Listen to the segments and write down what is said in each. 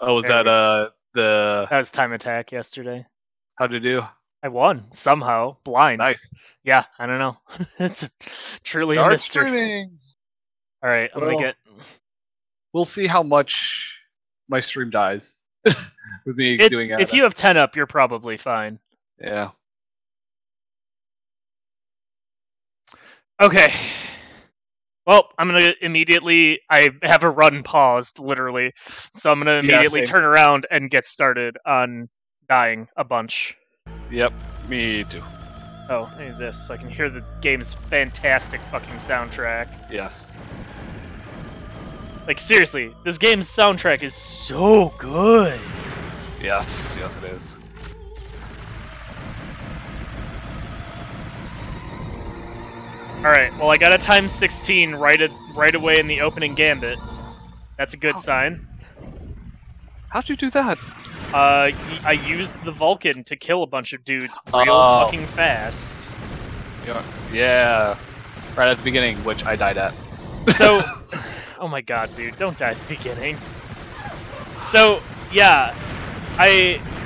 Oh, was that the? That was time attack yesterday. How'd you do? I won somehow, blind. Nice. Yeah, I don't know. It's truly a Start mystery. streaming. All right, I'm gonna get. We'll see how much my stream dies with me doing it. If you have 10 up, you're probably fine. Yeah. Okay. Well, I'm gonna immediately. I have a run paused, literally, so I'm gonna immediately turn around and get started on dying a bunch. Yep, me too. Oh, I need this so I can hear the game's fantastic fucking soundtrack. Yes. Like, seriously, this game's soundtrack is so good. Yes, yes it is. Alright, well I got a times 16 right away in the opening gambit. That's a good sign. How'd you do that? I used the Vulcan to kill a bunch of dudes real fucking fast. Yeah, right at the beginning, which I died at. So, oh my god, dude, don't die at the beginning. So, yeah,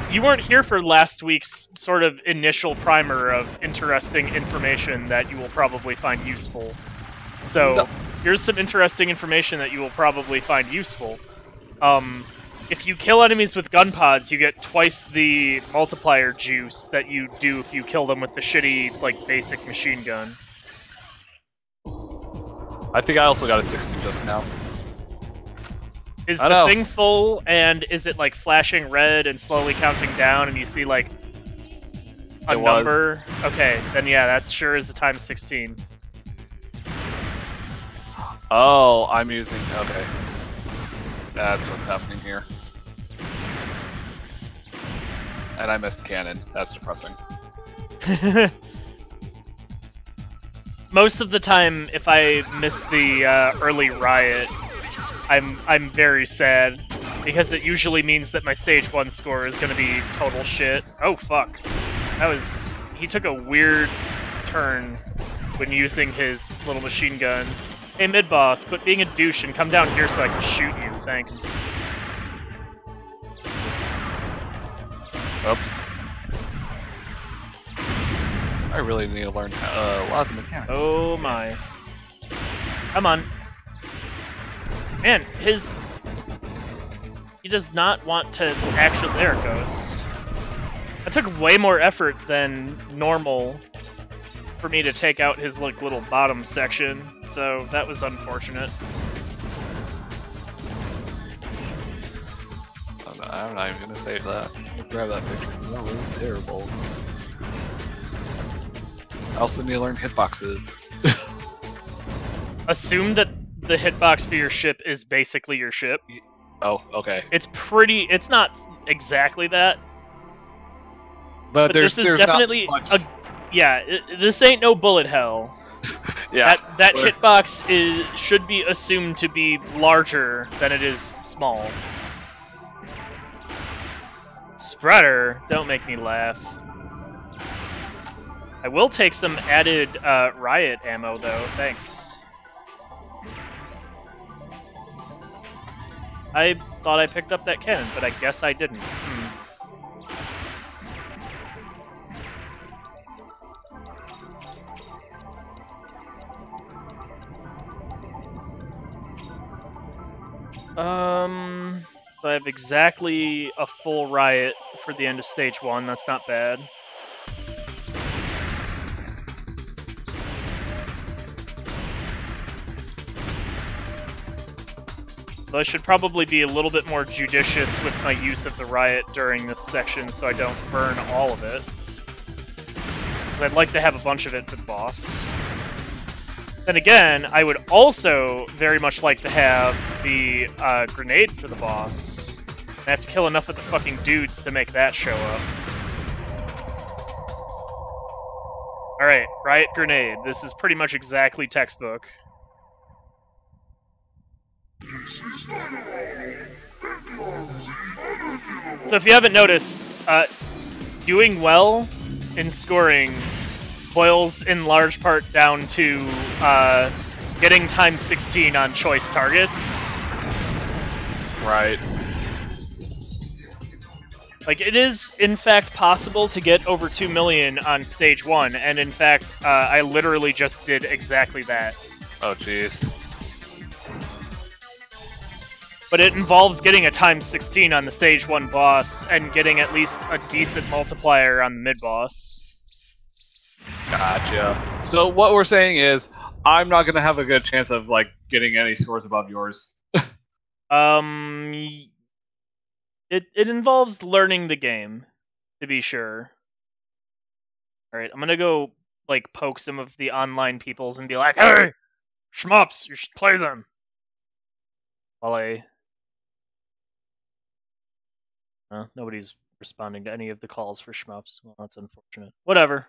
you weren't here for last week's sort of initial primer of interesting information that you will probably find useful. So, here's some interesting information that you will probably find useful. If you kill enemies with gun pods, you get twice the multiplier juice that you do if you kill them with the shitty, like, basic machine gun. I think I also got a 16 just now. Is the thing full, and is it, like, flashing red and slowly counting down, and you see, like, a number? Okay, then yeah, that sure is a times 16. Oh, I'm using... Okay. That's what's happening here. And I missed cannon. That's depressing. Most of the time, if I miss the early riot, I'm very sad, because it usually means that my stage 1 score is going to be total shit. Oh fuck. He took a weird turn when using his little machine gun. Hey mid-boss, quit being a douche and come down here so I can shoot you, thanks. Oops. I really need to learn a lot of the mechanics. Oh my. Come on. Man, he does not want to actually... There it goes. That took way more effort than normal for me to take out his, like, little bottom section, so that was unfortunate. I'm not even gonna save that. Grab that picture. That was terrible. I also need to learn hitboxes. Assume that the hitbox for your ship is basically your ship. Oh, okay. It's not exactly that. But this is definitely this ain't no bullet hell. Yeah. That hitbox should be assumed to be larger than it is small. Spreader, don't make me laugh. I will take some added riot ammo though, thanks. I thought I picked up that cannon, but I guess I didn't. So I have exactly a full riot for the end of stage 1, that's not bad. So I should probably be a little bit more judicious with my use of the riot during this section so I don't burn all of it. Because I'd like to have a bunch of it for the boss. Then again, I would also very much like to have the grenade for the boss. I have to kill enough of the fucking dudes to make that show up. Alright, riot grenade. This is pretty much exactly textbook. So if you haven't noticed, doing well in scoring boils in large part down to getting times 16 on choice targets. Right. Like, it is, in fact, possible to get over 2 million on stage 1, and in fact, I literally just did exactly that. Oh, jeez. But it involves getting a times 16 on the stage 1 boss, and getting at least a decent multiplier on the mid-boss. Gotcha. So what we're saying is, I'm not going to have a good chance of, like, getting any scores above yours. It involves learning the game, to be sure. Alright, I'm gonna go, like, poke some of the online peoples and be like, hey! Shmups, you should play them! While I... nobody's responding to any of the calls for shmups. Well, that's unfortunate. Whatever.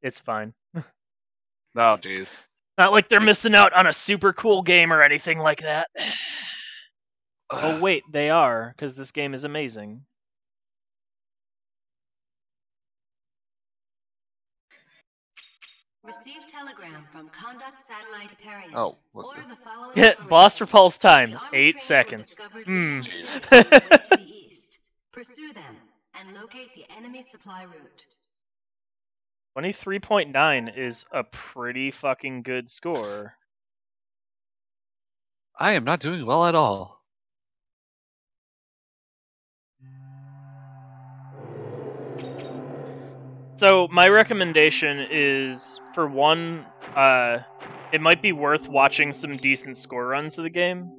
It's fine. Oh, jeez. Not like they're missing out on a super cool game or anything like that. Oh, wait, they are, because this game is amazing. Receive telegram from Conduct Satellite Period. Oh, Order the following Boss repulse time, The army 8 train seconds. with Hmm. discovered to the east. Pursue them and locate the enemy supply route. 23.9 is a pretty fucking good score. I am not doing well at all. So my recommendation is, for one, it might be worth watching some decent score runs of the game.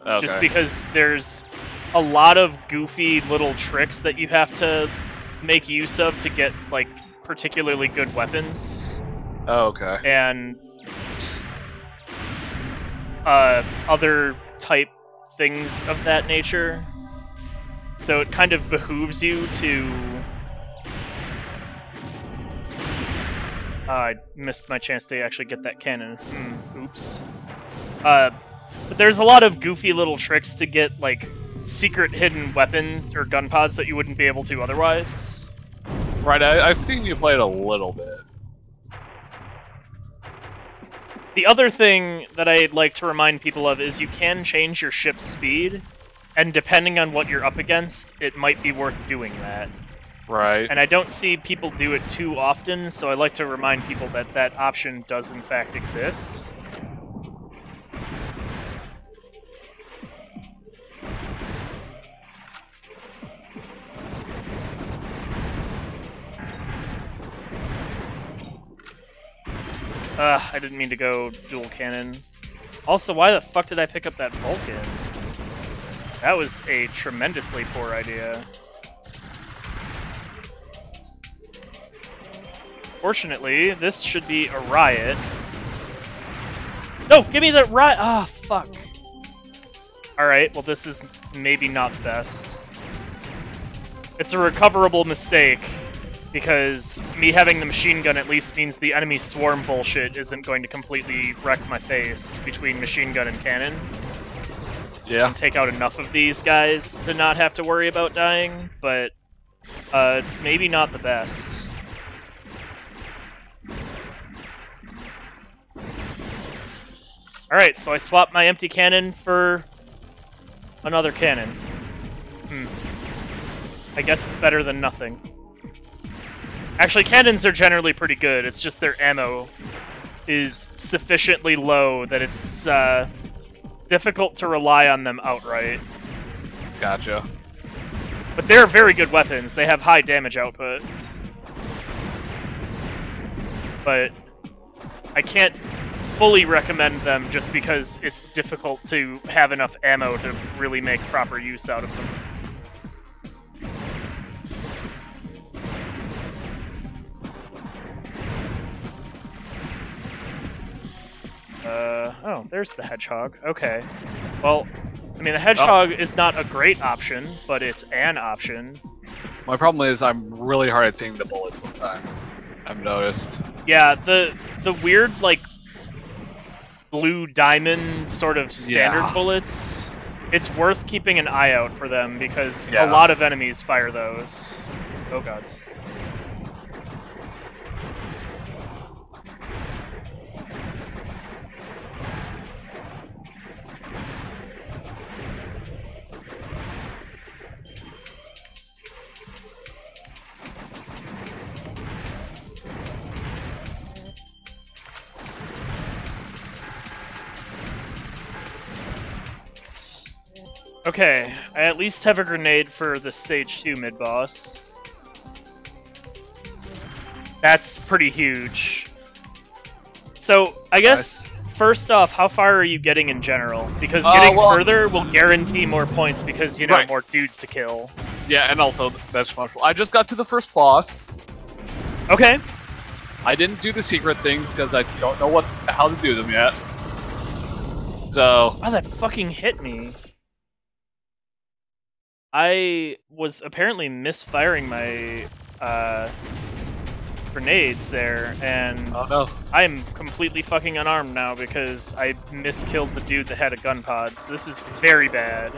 Okay. Just because there's a lot of goofy little tricks that you have to make use of to get, like, particularly good weapons. Oh, okay. And other type things of that nature. So it kind of behooves you to... I missed my chance to actually get that cannon. Oops. But there's a lot of goofy little tricks to get, like, secret hidden weapons or gun pods that you wouldn't be able to otherwise. Right, I've seen you play it a little bit. The other thing that I'd like to remind people of is you can change your ship's speed, and depending on what you're up against, it might be worth doing that. Right. And I don't see people do it too often, so I like to remind people that that option does in fact exist. I didn't mean to go dual cannon. Also, why the fuck did I pick up that Vulcan? That was a tremendously poor idea. Fortunately, this should be a riot. No, give me the riot! Ah, fuck. Alright, well this is maybe not best. It's a recoverable mistake, because me having the machine gun at least means the enemy swarm bullshit isn't going to completely wreck my face between machine gun and cannon. Yeah. And take out enough of these guys to not have to worry about dying, but it's maybe not the best. Alright, so I swapped my empty cannon for another cannon. I guess it's better than nothing. Actually, cannons are generally pretty good, it's just their ammo is sufficiently low that it's difficult to rely on them outright. Gotcha. But they're very good weapons, they have high damage output. But I can't fully recommend them just because it's difficult to have enough ammo to really make proper use out of them. Oh, there's the hedgehog. Okay. Well, I mean, the hedgehog is not a great option, but it's an option. My problem is I'm really hard at seeing the bullets sometimes. I've noticed. Yeah, the weird, like, blue diamond sort of standard bullets, it's worth keeping an eye out for them because a lot of enemies fire those. Oh gods. Okay, I at least have a grenade for the stage 2 mid-boss. That's pretty huge. So, I guess, first off, how far are you getting in general? Because getting further will guarantee more points because, you know, more dudes to kill. Yeah, and also, that's possible. I just got to the first boss. Okay. I didn't do the secret things because I don't know how to do them yet. So... Oh, that fucking hit me. I was apparently misfiring my, grenades there, and oh no. I am completely fucking unarmed now because I miskilled the dude that had a gun pod. So this is very bad.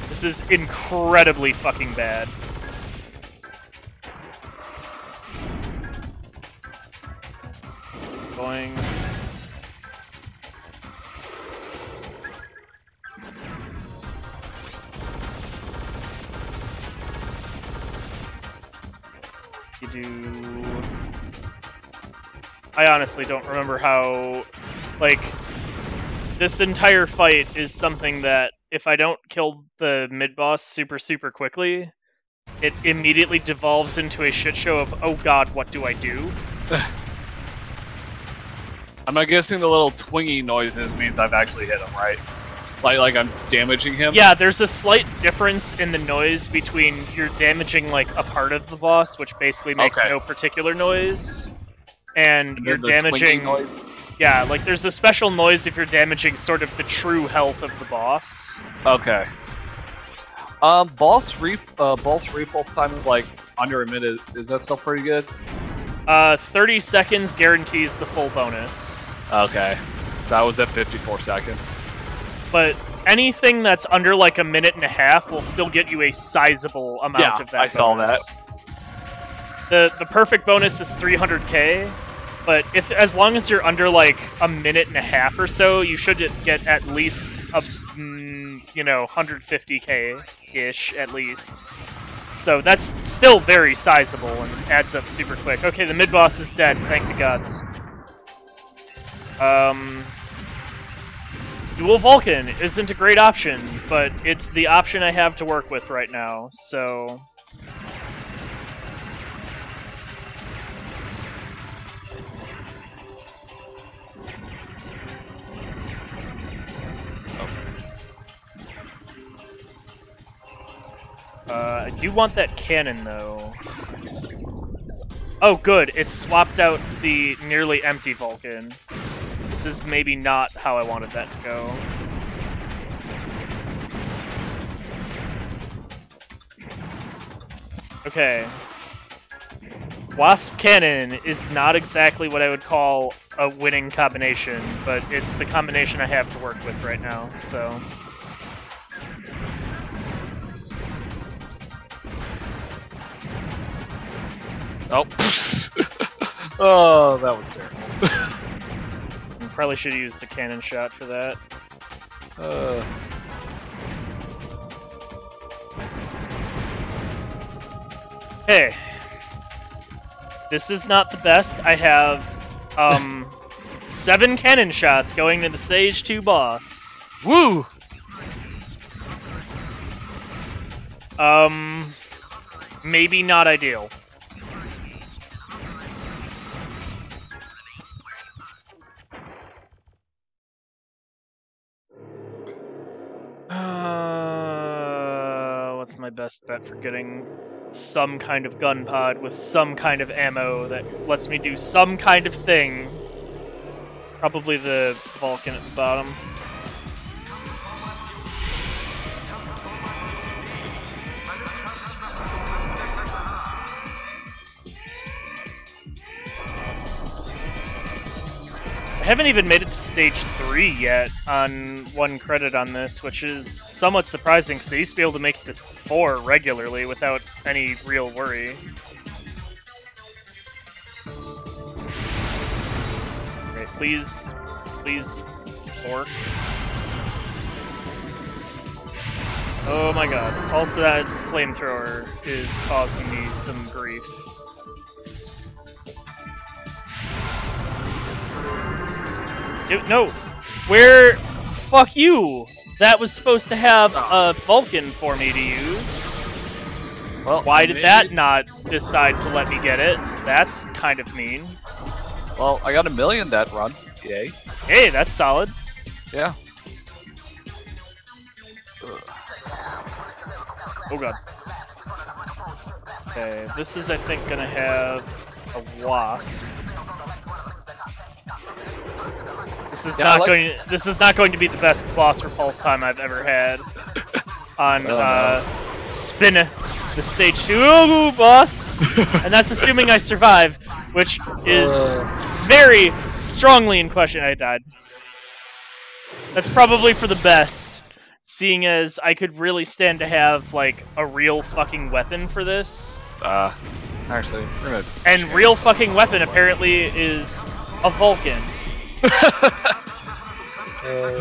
This is incredibly fucking bad. Going. I honestly don't remember how, like, this entire fight is something that if I don't kill the mid-boss super quickly, it immediately devolves into a shit show of, oh god, what do I do? I'm not guessing the little twingy noises means I've actually hit him, right? Like I'm damaging him? Yeah, there's a slight difference in the noise between you're damaging, like, a part of the boss, which basically makes no particular noise, and you're damaging... noise? Yeah, like, there's a special noise if you're damaging sort of the true health of the boss. Okay. Boss repulse time is, like, under a minute. Is that still pretty good? 30 seconds guarantees the full bonus. Okay. So I was at 54 seconds. But anything that's under like a minute and a half will still get you a sizable amount of that I saw that. The perfect bonus is 300k, but as long as you're under like a minute and a half or so, you should get at least a 150k-ish at least. So that's still very sizable and adds up super quick. Okay, the mid-boss is dead, thank the gods. Dual Vulcan isn't a great option, but it's the option I have to work with right now, so... I do want that cannon, though. Oh, good. It swapped out the nearly empty Vulcan. This is maybe not how I wanted that to go. Okay. Wasp Cannon is not exactly what I would call a winning combination, but it's the combination I have to work with right now, so... Oh, oh, that was terrible. Probably should have used a cannon shot for that. Hey, this is not the best. I have 7 cannon shots going to the Stage 2 boss. Woo! Maybe not ideal. What's my best bet for getting some kind of gun pod with some kind of ammo that lets me do some kind of thing? Probably the Vulcan at the bottom. I haven't even made it to stage 3 yet on 1 credit on this, which is somewhat surprising because I used to be able to make it to 4 regularly without any real worry. Okay, please work. Oh my god. Also, that flamethrower is causing me some grief. No! Where? Fuck you! that was supposed to have a Vulcan for me to use. Well, Why did that not decide to let me get it? That's kind of mean. Well, I got 1,000,000 that run. Yay. Hey, that's solid. Yeah. Oh god. Okay, this is, I think, gonna have a wasp. This is not going to be the best boss repulse time I've ever had on Spin the stage 2 boss, and that's assuming I survive, which is very strongly in question. I died. That's probably for the best, seeing as I could really stand to have like a real fucking weapon for this. Actually, we're gonna. And real fucking weapon apparently is a Vulcan.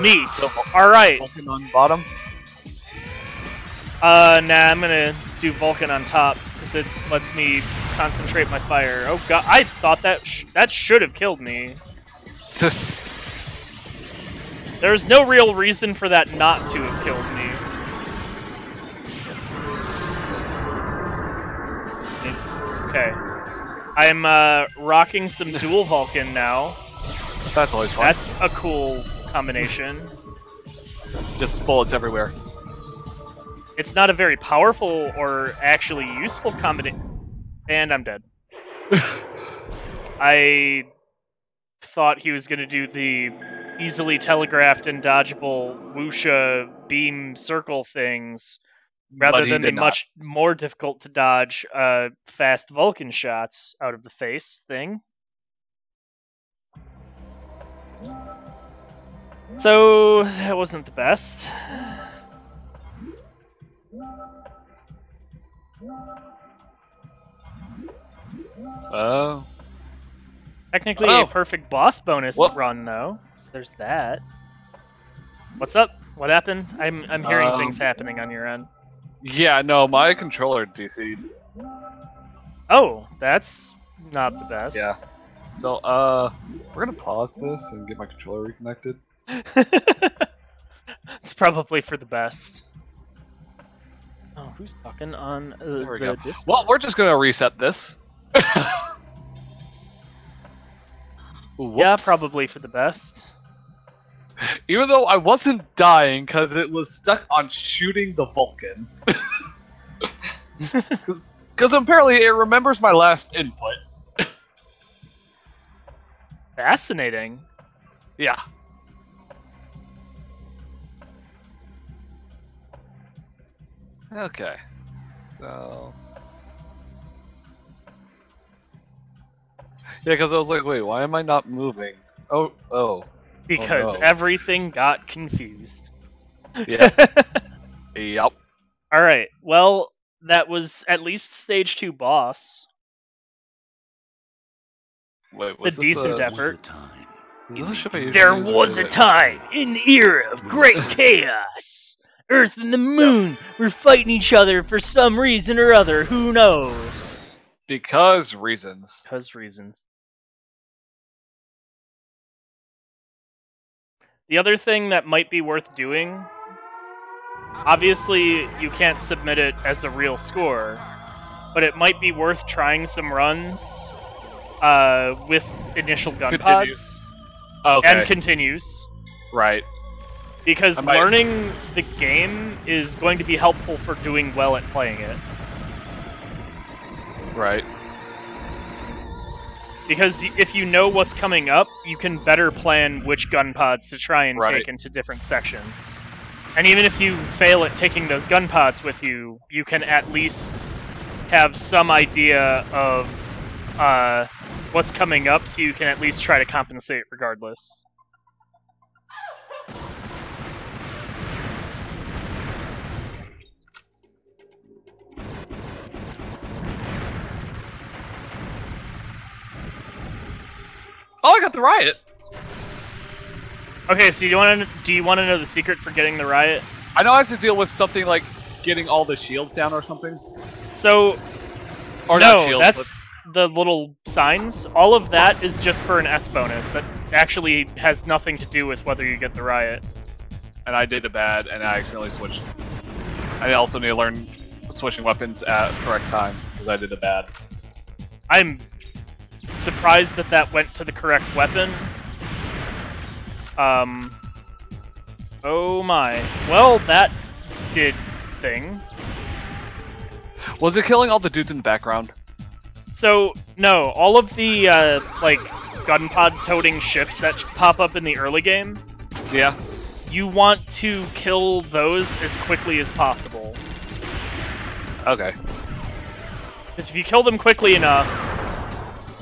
Neat. Alright. Vulcan on bottom? Nah, I'm gonna do Vulcan on top, because it lets me concentrate my fire. Oh god, I thought that should have killed me. There's no real reason for that not to have killed me. Okay. I'm rocking some dual Vulcan now. That's always fun. That's a cool combination. Just bullets everywhere. It's not a very powerful or actually useful combination. And I'm dead. I thought he was going to do the easily telegraphed and dodgeable Wuxia beam circle things, rather than the much more difficult to dodge fast Vulcan shots out of the face thing. So, that wasn't the best. Oh. Technically a perfect boss bonus run, though. So there's that. What's up? What happened? I'm hearing things happening on your end. Yeah, no, my controller DC'd. Oh, that's not the best. Yeah. So, we're gonna pause this and get my controller reconnected. It's probably for the best. Oh, who's talking on the Discord? Well, we're just gonna reset this. Yeah, probably for the best. Even though I wasn't dying because it was stuck on shooting the Vulcan. Because apparently it remembers my last input. Fascinating. Yeah. Okay. So... Yeah, because I was like, wait, why am I not moving? Oh. Because no. Everything got confused. Yeah. Yep. Alright, well, that was at least stage 2 boss. Wait, a decent effort. There was a time in the era of great chaos. Earth and the moon were fighting each other for some reason or other, who knows? Because reasons. The other thing that might be worth doing, obviously you can't submit it as a real score, but it might be worth trying some runs with initial gun pods and continues. Right. Because learning the game is going to be helpful for doing well at playing it. Right. Because if you know what's coming up, you can better plan which gun pods to try and take into different sections. And even if you fail at taking those gun pods with you, you can at least have some idea of what's coming up, so you can at least try to compensate regardless. Oh, I got the riot. Okay, so do you want to know the secret for getting the riot? I know I have to deal with something like getting all the shields down or something. So, or no, not shields, that's the little signs. All of that is just for an S bonus. That actually has nothing to do with whether you get the riot. and I did it bad, and I accidentally switched. I also need to learn switching weapons at correct times, because I did it bad. I'm surprised that that went to the correct weapon. Oh my. Well, that did thing. Was it killing all the dudes in the background? So, no, all of the, like, gun pod toting ships that pop up in the early game, Yeah. you want to kill those as quickly as possible. Okay. Because if you kill them quickly enough,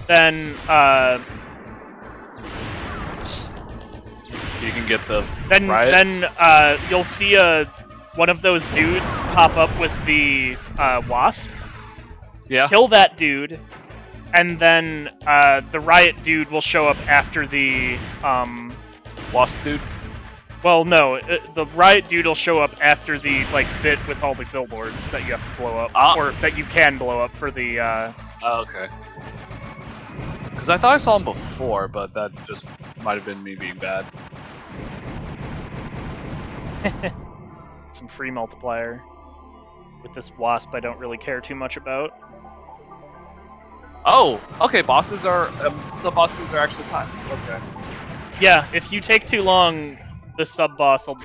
then, you can get the then riot? you'll see one of those dudes pop up with the wasp. Yeah. Kill that dude, and then the riot dude will show up after the Wasp dude? well, no, the riot dude will show up after the like bit with all the billboards that you have to blow up, or that you can blow up for the. Oh, okay. Because I thought I saw him before, but that just might have been me being bad. Some free multiplier with this wasp. I don't really care too much about. Oh, okay. Bosses are sub bosses are actually timed. Okay. Yeah, if you take too long, the sub boss will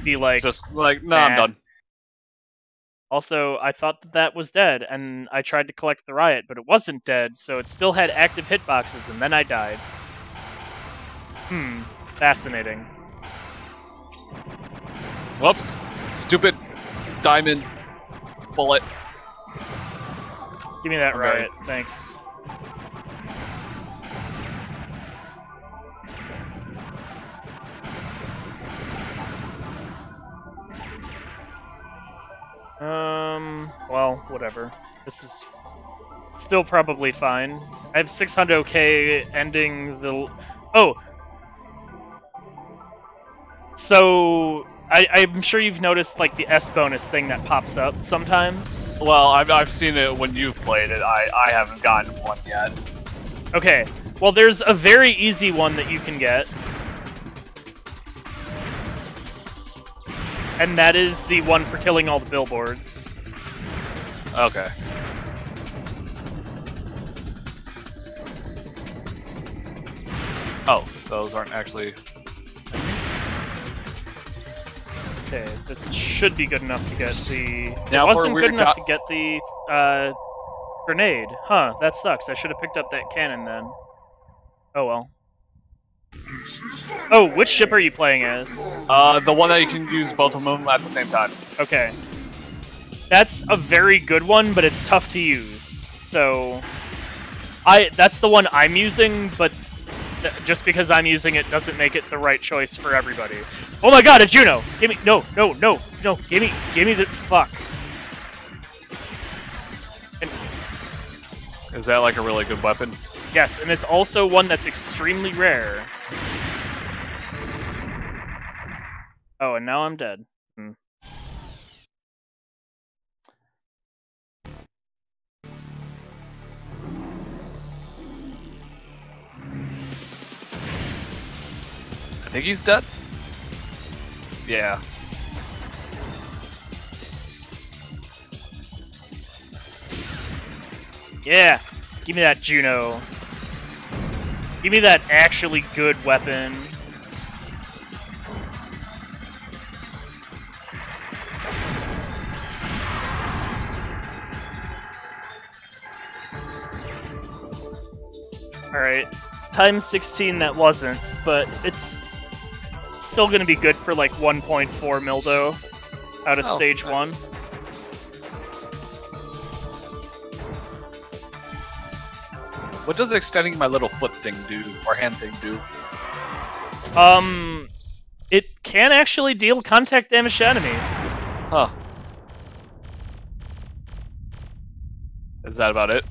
be like. Just like no, I'm done. Also, I thought that that was dead, and I tried to collect the riot, but it wasn't dead, so it still had active hitboxes, and then I died. Fascinating. Whoops! Stupid diamond bullet. Give me that Okay. riot, thanks. Well, whatever. This is still probably fine. I have 600k ending the... Oh! So, I'm sure you've noticed, like, the S bonus thing that pops up sometimes. Well, I've seen it when you've played it. I haven't gotten one yet. Okay, well, there's a very easy one that you can get. And that is the one for killing all the billboards. Okay. Oh, those aren't actually enemies? Okay, that should be good enough to get the... Now, it for wasn't weird good enough to get the, grenade. Huh, that sucks. I should have picked up that cannon then. Oh well. Oh, which ship are you playing as? The one that you can use both of them at the same time. Okay. That's a very good one, but it's tough to use. So... that's the one I'm using, but just because I'm using it doesn't make it the right choice for everybody. Oh my god, a Juno! Give me... No, give me the... Fuck. And, Is that like a really good weapon? yes, and it's also one that's extremely rare. Oh, and now I'm dead. I think he's dead. Yeah. Yeah! Give me that Juno. Give me that actually good weapon. Alright. Times 16 that wasn't, but it's still gonna be good for like 1.4 Mildo out of stage 1. What does extending my little foot thing do, or hand thing do? It can actually deal contact damage to enemies. Huh. Is that about it?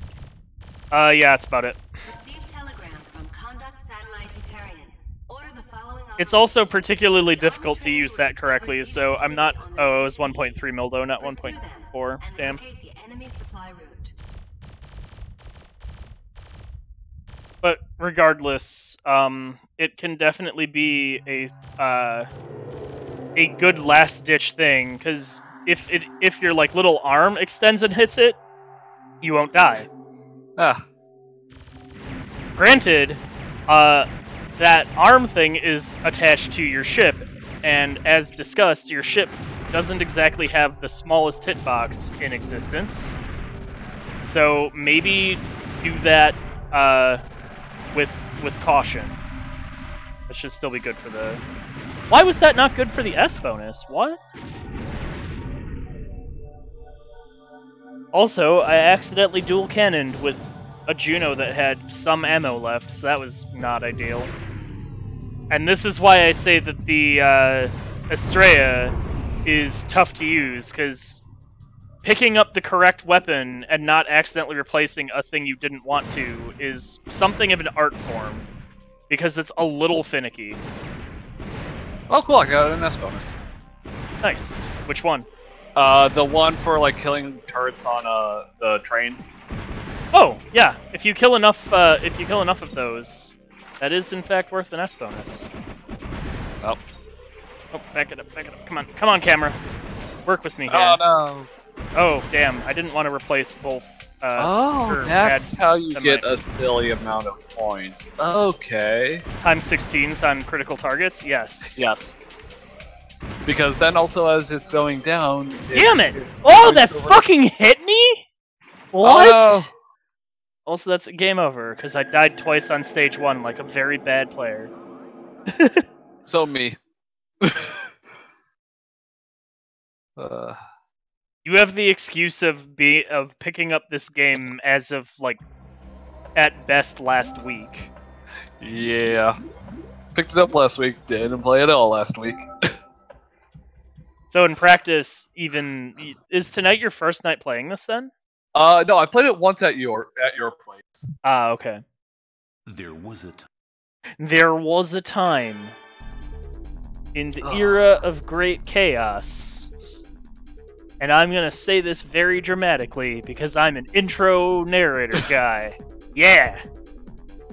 Yeah, that's about it. Received telegram from Conduct Satellite Hyperion. Order the following. It's also particularly difficult to use that correctly, so I'm not... Oh, it was 1.3 Mildo, not 1.4. Damn. Locate the enemy supply route. But regardless, it can definitely be a a good last-ditch thing, because if your like little arm extends and hits it, you won't die. Ah. Granted, that arm thing is attached to your ship, and as discussed, your ship doesn't exactly have the smallest hitbox in existence. So maybe do that with caution. That should still be good for the... Why was that not good for the S bonus? What? Also, I accidentally dual cannoned with a Juno that had some ammo left, so that was not ideal. And this is why I say that the Estrella is tough to use, because picking up the correct weapon and not accidentally replacing a thing you didn't want to is something of an art form, because it's a little finicky. Oh, cool! I got an S bonus. Nice. Which one? The one for like killing turrets on the train. Oh, yeah. If you kill enough of those, that is in fact worth an S bonus. Oh. Oh, back it up, back it up. Come on, camera. Work with me here. Oh no. Oh, damn. I didn't want to replace both. That's how you get a silly amount of points. Okay. Times 16s on critical targets? Yes. Yes. Because then also as it's going down... Damn it! Oh, that fucking hit me?! What? Oh, no. Also, that's game over, because I died twice on stage 1 like a very bad player. So me. You have the excuse of picking up this game as of, like, at best last week. Yeah. Picked it up last week, didn't play it all last week. So in practice, even... Is tonight your first night playing this, then? No, I played it once at your place. Ah, okay. There was a time in the era of great chaos, and I'm gonna say this very dramatically because I'm an intro narrator guy. Yeah!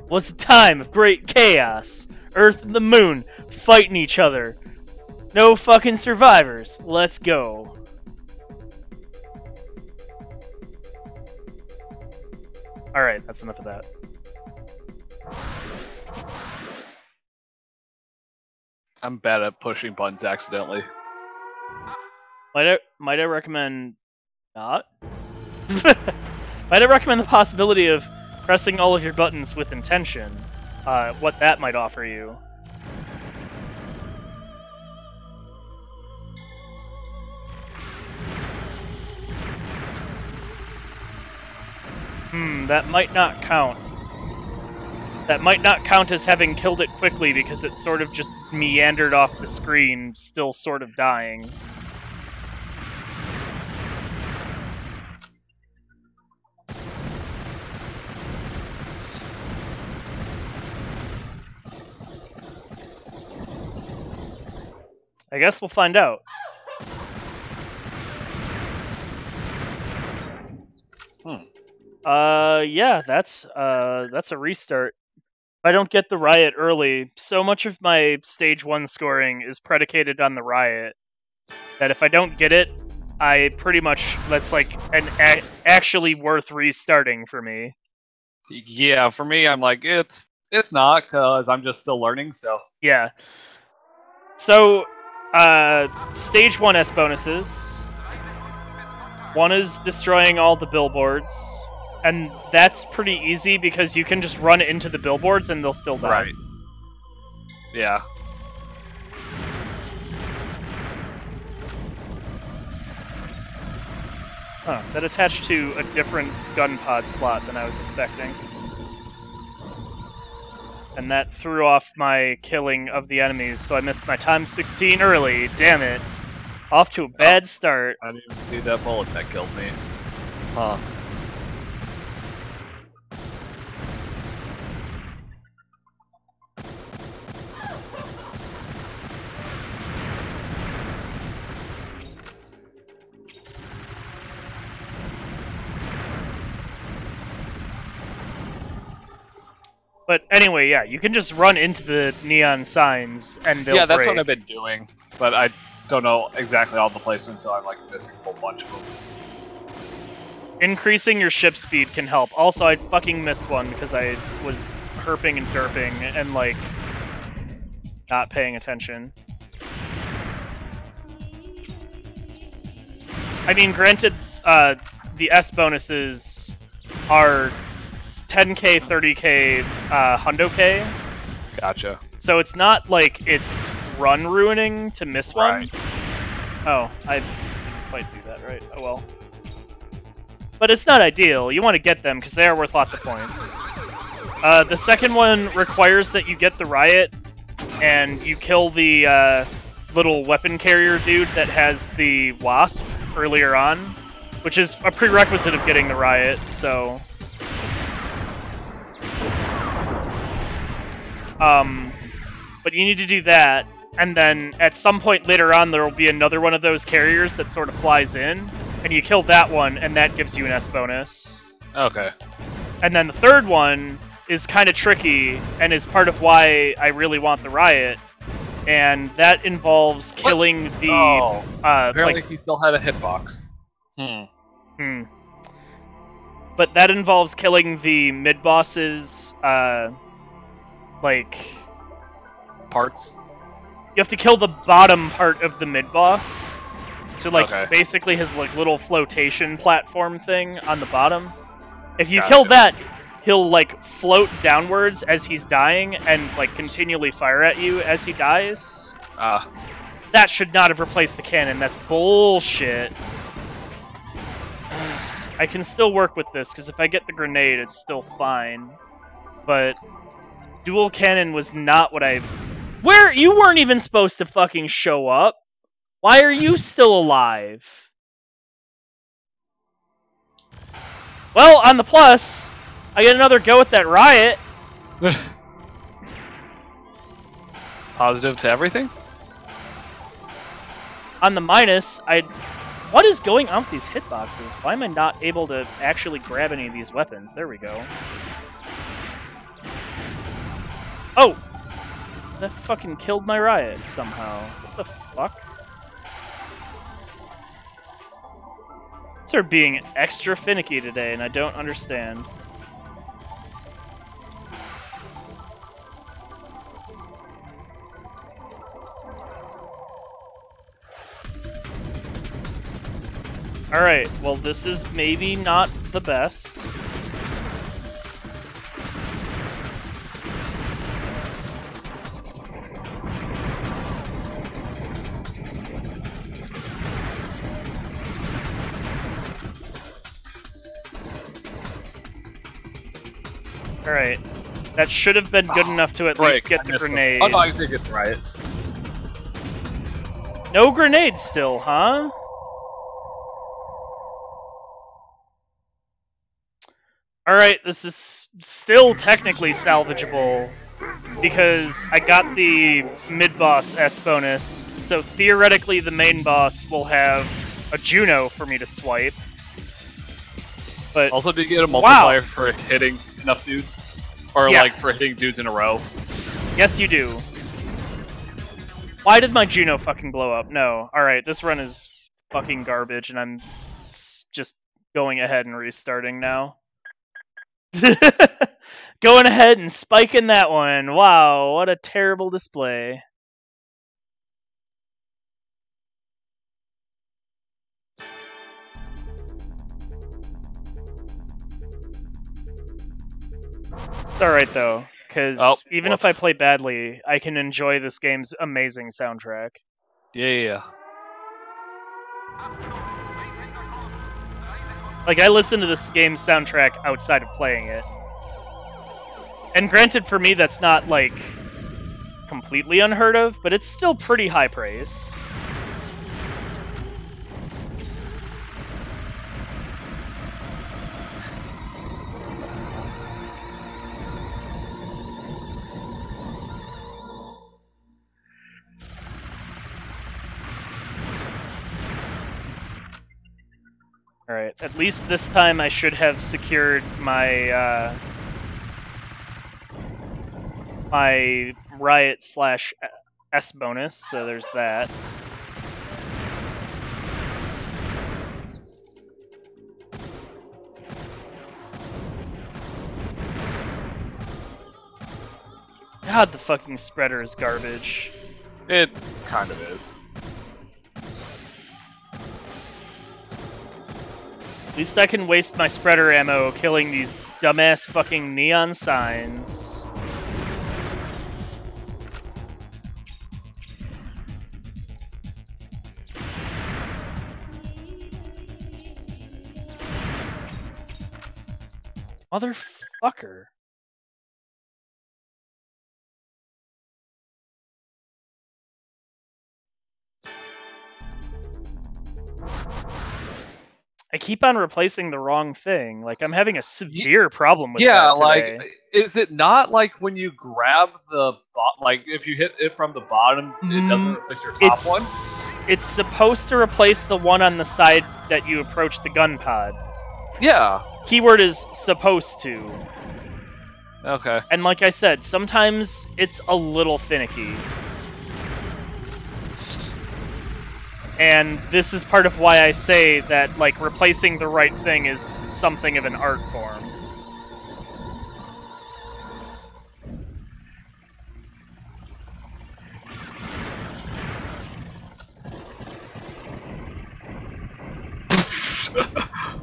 Was a time of great chaos. Earth and the moon fighting each other. No fucking survivors. Let's go. Alright, that's enough of that. I'm bad at pushing buttons accidentally. Might I recommend not? Might I recommend the possibility of pressing all of your buttons with intention? What that might offer you. That might not count. That might not count as having killed it quickly because it sort of just meandered off the screen, still sort of dying. I guess we'll find out. Yeah, that's a restart. If I don't get the riot early, so much of my stage 1 scoring is predicated on the riot that if I don't get it, I pretty much, that's like actually worth restarting for me. Yeah, for me, I'm like, it's not, because I'm just still learning, so. Yeah. So, stage 1 S bonuses. One is destroying all the billboards. And that's pretty easy because you can just run into the billboards and they'll still die. Right. Yeah. Huh, that attached to a different gun pod slot than I was expecting. And that threw off my killing of the enemies, so I missed my time 16 early. Damn it. Off to a bad start. I didn't even see that bullet that killed me. Huh. But anyway, yeah, you can just run into the neon signs and they'll Yeah, that's break. what I've been doing, but I don't know exactly all the placements, so I'm like missing a whole bunch of them. Increasing your ship speed can help. Also, I fucking missed one because I was herping and derping and, like, not paying attention. I mean, granted, the S bonuses are 10k, 30k, Hundo K. Gotcha. So it's not like it's run ruining to miss one. Right. Oh, I didn't quite do that right. Oh well. But it's not ideal. You want to get them because they are worth lots of points. The second one requires that you get the riot and you kill the little weapon carrier dude that has the wasp earlier on, which is a prerequisite of getting the riot, so... but you need to do that, and then at some point later on there will be another one of those carriers that sort of flies in, and you kill that one, and that gives you an S bonus. Okay. And then the third one is kind of tricky, and is part of why I really want the riot, and that involves killing the... Oh, apparently like, he still had a hitbox. But that involves killing the mid-bosses, like... Parts? You have to kill the bottom part of the mid-boss. So, like, Okay. basically his, like, little flotation platform thing on the bottom. If you Gotcha. kill that, he'll, like, float downwards as he's dying and, like, continually fire at you as he dies. That should not have replaced the cannon. That's bullshit. I can still work with this, because if I get the grenade, it's still fine. But dual cannon was not what I... Where? You weren't even supposed to fucking show up. Why are you still alive? Well, on the plus, I get another go at that riot. Positive to everything? On the minus, what is going on with these hitboxes? Why am I not able to actually grab any of these weapons? There we go. Oh! That fucking killed my riot somehow. What the fuck? They're being extra finicky today, and I don't understand. Alright, well this is maybe not the best. Alright. That should have been good enough to at least get the grenade. Oh no, I think it's right. No grenade still, huh? Alright, this is still technically salvageable, because I got the mid-boss S bonus, so theoretically the main boss will have a Juno for me to swipe. But Also, did you get a multiplier for hitting enough dudes? Or, Yeah. like, for hitting dudes in a row? yes, you do. Why did my Juno fucking blow up? No. Alright, this run is fucking garbage, and I'm just going ahead and restarting now. Going ahead and spiking that one. Wow, what a terrible display. It's alright though, because even if I play badly, I can enjoy this game's amazing soundtrack. Yeah. Like, I listen to this game's soundtrack outside of playing it. And granted, for me, that's not, like, completely unheard of, but it's still pretty high praise. Alright, at least this time I should have secured my, my riot / S bonus, so there's that. God, the fucking spreader is garbage. It kind of is. At least I can waste my spreader ammo killing these dumbass fucking neon signs. Motherfucker. I keep on replacing the wrong thing. Like, I'm having a severe problem with that today. Like, is it not like when you grab the like if you hit it from the bottom, it doesn't replace your top one? It's supposed to replace the one on the side that you approach the gun pod. Yeah. Keyword is supposed to. Okay. And like I said, sometimes it's a little finicky. And this is part of why I say that, like, replacing the right thing is something of an art form.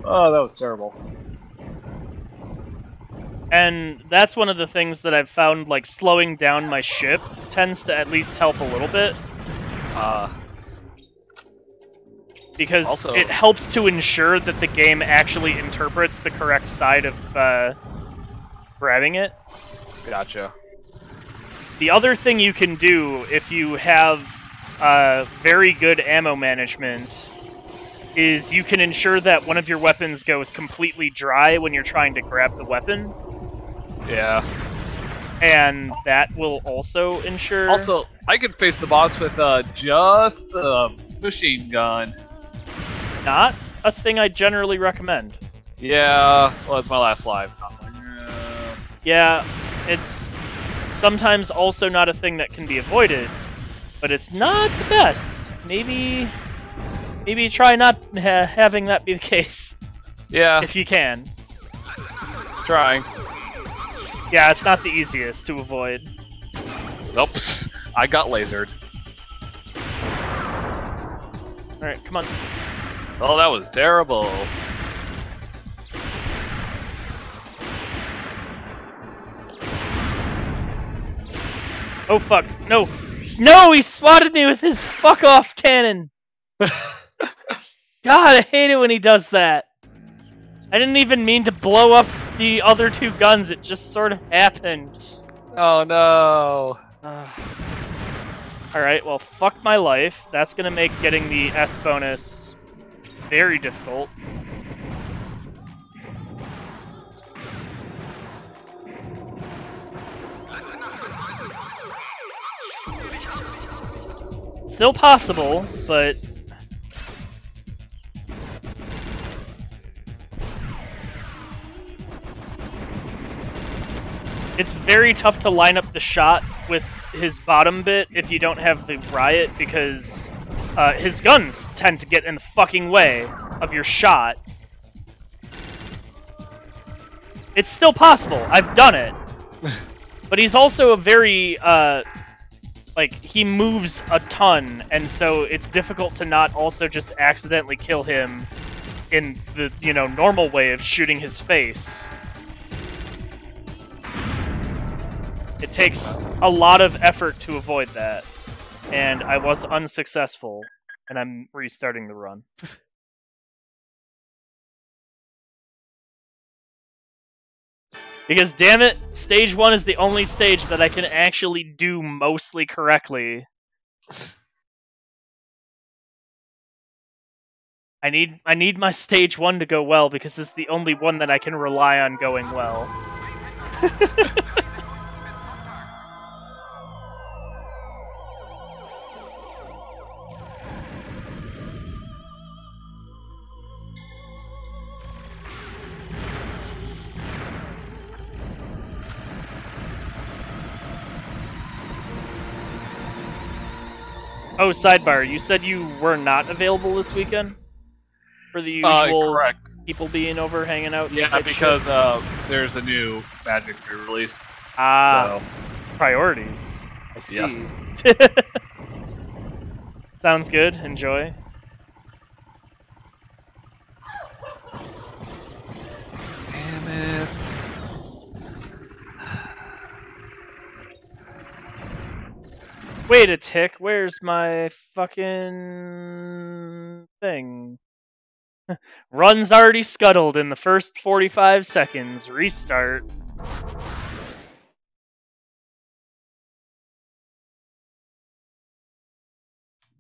Oh, that was terrible. And that's one of the things that I've found, like, slowing down my ship tends to at least help a little bit. Because also, it helps to ensure that the game actually interprets the correct side of grabbing it. Gotcha. The other thing you can do if you have very good ammo management is you can ensure that one of your weapons goes completely dry when you're trying to grab the weapon. Yeah. And that will also ensure... Also, I could face the boss with just the machine gun. Not a thing I generally recommend. Yeah, well, it's my last life, so yeah, it's sometimes also not a thing that can be avoided, but it's not the best. Maybe try not having that be the case. Yeah. If you can. Trying. Yeah, it's not the easiest to avoid. Nope. I got lasered. Alright, come on. Oh, that was terrible. Oh fuck, no! No, he swatted me with his fuck-off cannon! God, I hate it when he does that! I didn't even mean to blow up the other two guns, it just sort of happened. Oh no. Alright, well, fuck my life. That's gonna make getting the S bonus very difficult. Still possible, but... it's very tough to line up the shot with his bottom bit if you don't have the riot, because his guns tend to get in the fucking way of your shot. It's still possible. I've done it. But he's also a very, like, he moves a ton, and so it's difficult to not also just accidentally kill him in the, you know, normal way of shooting his face. It takes a lot of effort to avoid that, and I was unsuccessful, and I'm restarting the run. Because, damn it, stage 1 is the only stage that I can actually do mostly correctly. I need my stage 1 to go well, because it's the only one that I can rely on going well. Oh, sidebar. You said you were not available this weekend for the usual correct. people being over, hanging out. Yeah, because there's a new Magic re-release. Ah, So priorities. I see. yes. Sounds good. Enjoy. Damn it. Wait a tick. Where's my fucking thing? Run's already scuttled in the first 45 seconds. Restart.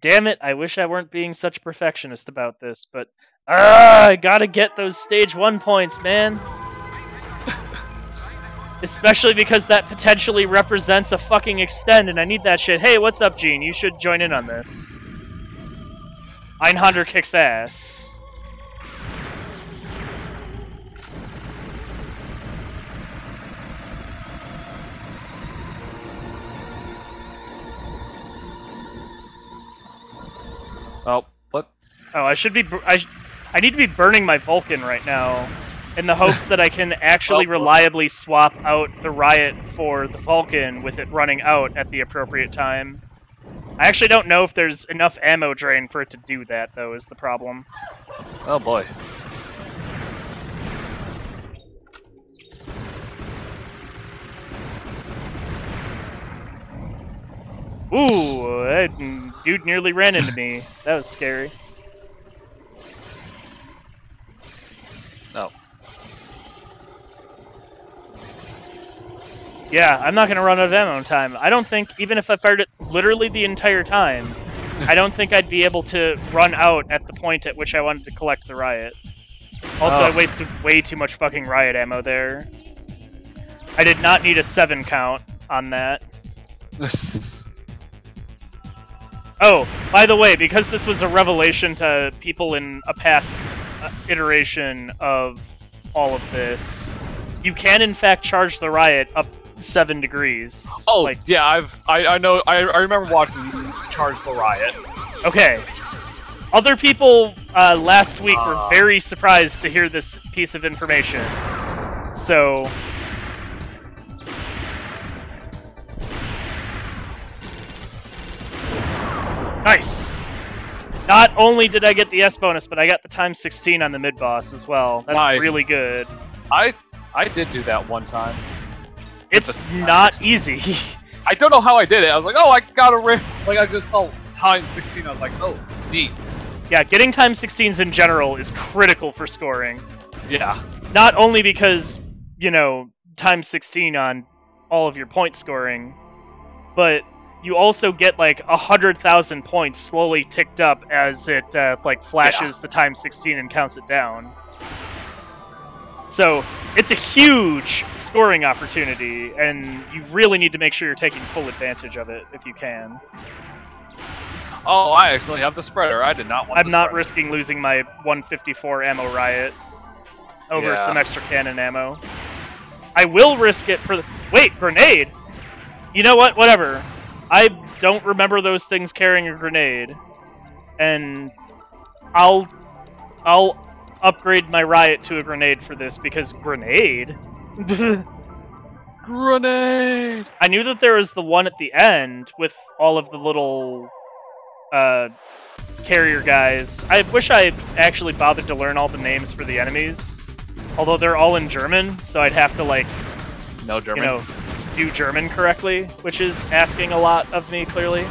Damn it, I wish I weren't being such a perfectionist about this, but I gotta get those stage 1 points, man. Especially because that potentially represents a fucking extend, and I need that shit. Hey, what's up, Gene? You should join in on this. Einhander kicks ass. Oh, what? Oh, I should be. I need to be burning my Vulcan right now, in the hopes that I can actually reliably swap out the Riot for the Vulcan with it running out at the appropriate time. I actually don't know if there's enough ammo drain for it to do that, though, is the problem. Oh boy. Ooh, that dude nearly ran into me. That was scary. No. Yeah, I'm not going to run out of ammo in time. I don't think, even if I fired it literally the entire time, I don't think I'd be able to run out at the point at which I wanted to collect the Riot. Also, I wasted way too much fucking Riot ammo there. I did not need a 7 count on that. Oh, by the way, because this was a revelation to people in a past iteration of all of this, you can in fact charge the Riot up 7 degrees. Oh, like, yeah, I know, I remember watching you charge the Riot. Okay. Other people last week were very surprised to hear this piece of information. So... Nice! Not only did I get the S bonus, but I got the times 16 on the mid-boss as well. That's nice. Really good. I did do that one time. It's not easy. I don't know how I did it. I was like, oh, I got a like I just saw time 16. I was like, oh, neat. Yeah, getting time 16s in general is critical for scoring. Yeah. Not only because, you know, time 16 on all of your point scoring, but you also get like 100,000 points slowly ticked up as it like flashes the time 16 and counts it down. So it's a huge scoring opportunity, and you really need to make sure you're taking full advantage of it if you can. Oh, I actually have the spreader. I did not want. I'm not risking losing my 154 ammo Riot over some extra cannon ammo. I will risk it for the... Wait, grenade? You know what? Whatever. I don't remember those things carrying a grenade, and I'll upgrade my Riot to a grenade for this, because grenade? Grenade! I knew that there was the one at the end with all of the little carrier guys. I wish I actually bothered to learn all the names for the enemies, although they're all in German, so I'd have to, like, no German. You know, do German correctly, which is asking a lot of me, clearly.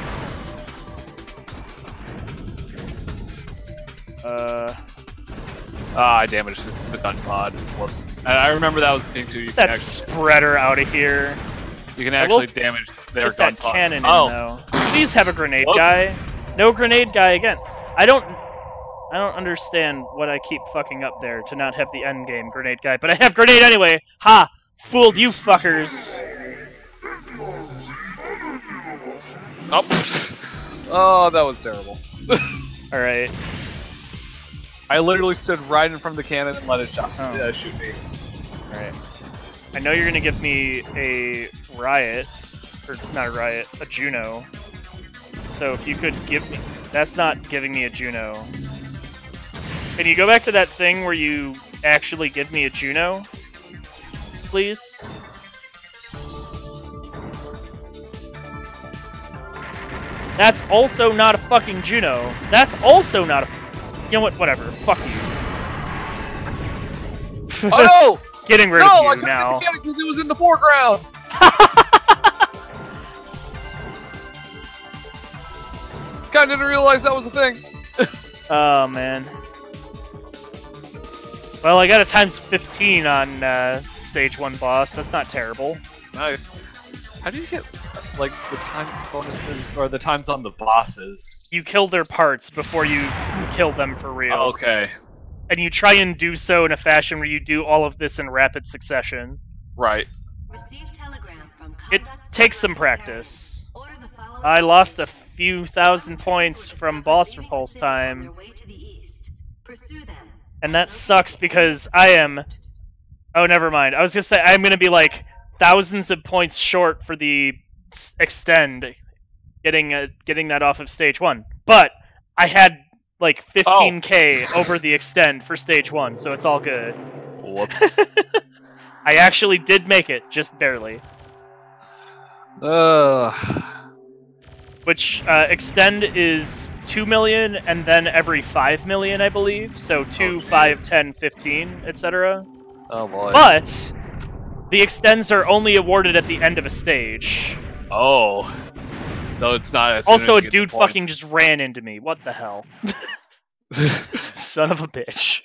I damaged the gun pod. Whoops. And I remember that was the thing too. You That spreader out of here. You can actually damage their gun pod. Cannon in, though. Do these have a grenade guy? No grenade guy again. I don't understand what I keep fucking up there to not have the end game grenade guy, but I have grenade anyway. Ha! Fooled you fuckers. Oh, oh, that was terrible. All right. I literally stood right in front of the cannon and let it shoot me. Alright. I know you're gonna give me a Riot, or not a Riot, a Juno. So if you could give me... That's not giving me a Juno. Can you go back to that thing where you actually give me a Juno? Please? That's also not a fucking Juno. That's also not a... You know what? Whatever. Fuck you. Oh no! Getting rid of you now. No, I couldn't get the because it was in the foreground. God, didn't realize that was a thing. Oh man. Well, I got a times 15 on stage 1 boss. That's not terrible. Nice. How do you get like the times bonuses or the times on the bosses? You kill their parts before you kill them for real. Oh, okay. And you try and do so in a fashion where you do all of this in rapid succession. Right. Receive telegram from It Conduct takes some Center practice. Order the following I lost a location. few thousand points from boss repulse time. On their way to the east. Pursue them. And that sucks because I am... Oh, never mind. I was gonna say, I'm gonna be like thousands of points short for the extend, getting that off of stage 1. But I had like 15k over the extend for stage 1, so it's all good. Whoops. I actually did make it, just barely. Which, extend is 2 million, and then every 5 million, I believe. So 2, 5, 10, 15, etc. Oh boy. But the extends are only awarded at the end of a stage. Oh. So it's not as soon Also, as a you get the dude points. fucking just ran into me. What the hell? Son of a bitch.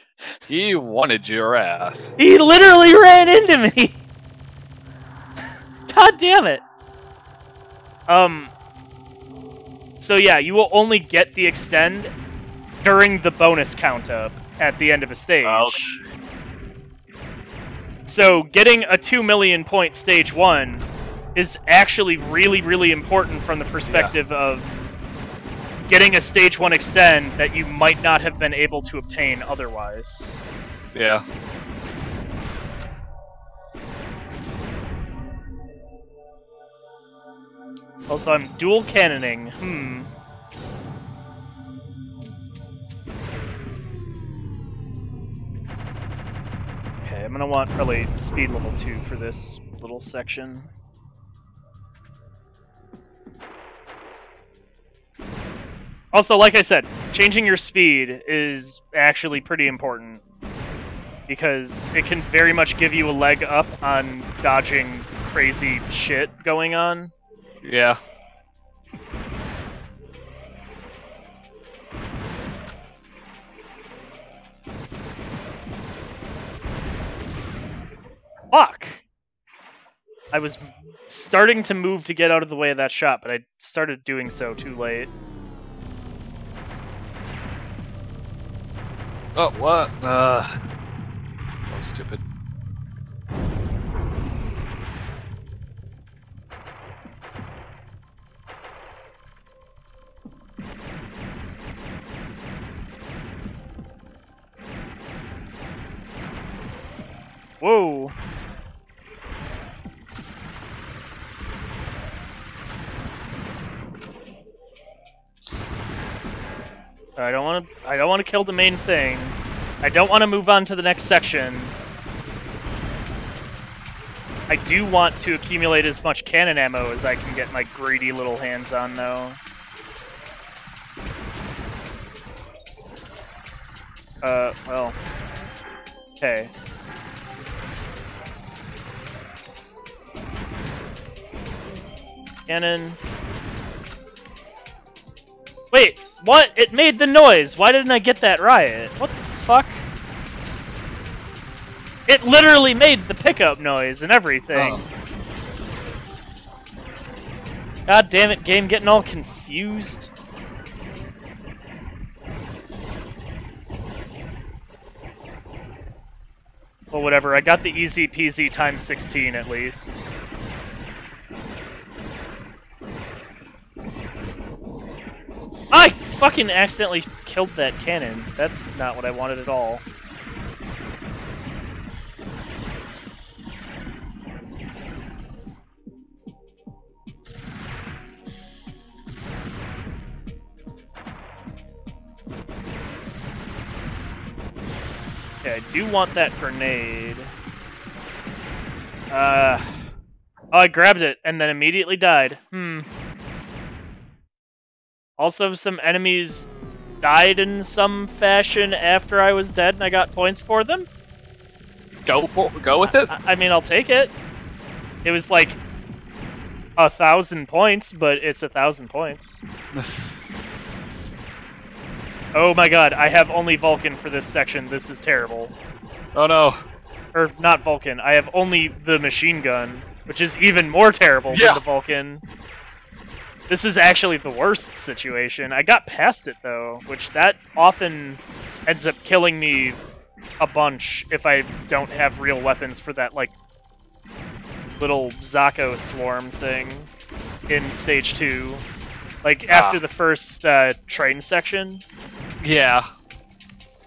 He wanted your ass. He literally ran into me! God damn it. So yeah, you will only get the extend during the bonus count up at the end of a stage. Okay. So getting a 2 million point stage 1 is actually really, really important from the perspective of getting a stage 1 extend that you might not have been able to obtain otherwise. Yeah. Also, I'm dual cannoning. Okay, I'm gonna want probably speed level 2 for this little section. Also, like I said, changing your speed is actually pretty important, because it can very much give you a leg up on dodging crazy shit going on. Yeah. Fuck! I was starting to move to get out of the way of that shot, but I started doing so too late. Oh, what? That was stupid. Whoa! I don't want to kill the main thing. I don't want to move on to the next section. I do want to accumulate as much cannon ammo as I can get my greedy little hands on, though. Well. Okay. Cannon. Wait, what? It made the noise! Why didn't I get that riot? What the fuck? It literally made the pickup noise and everything. Oh. God damn it, game getting all confused. Well, whatever, I got the easy peasy times 16 at least. I fucking accidentally killed that cannon. That's not what I wanted at all. Okay, I do want that grenade. Oh, I grabbed it and then immediately died. Also, some enemies died in some fashion after I was dead and I got points for them. Go with it. I mean, I'll take it. It was like 1,000 points, but it's 1,000 points. Oh my god, I have only Vulcan for this section. This is terrible. Oh no. Or, not Vulcan. I have only the machine gun, which is even more terrible than the Vulcan. This is actually the worst situation. I got past it, though, which that often ends up killing me a bunch if I don't have real weapons for that, like, little Zako swarm thing in Stage 2. Like, after the first train section. Yeah.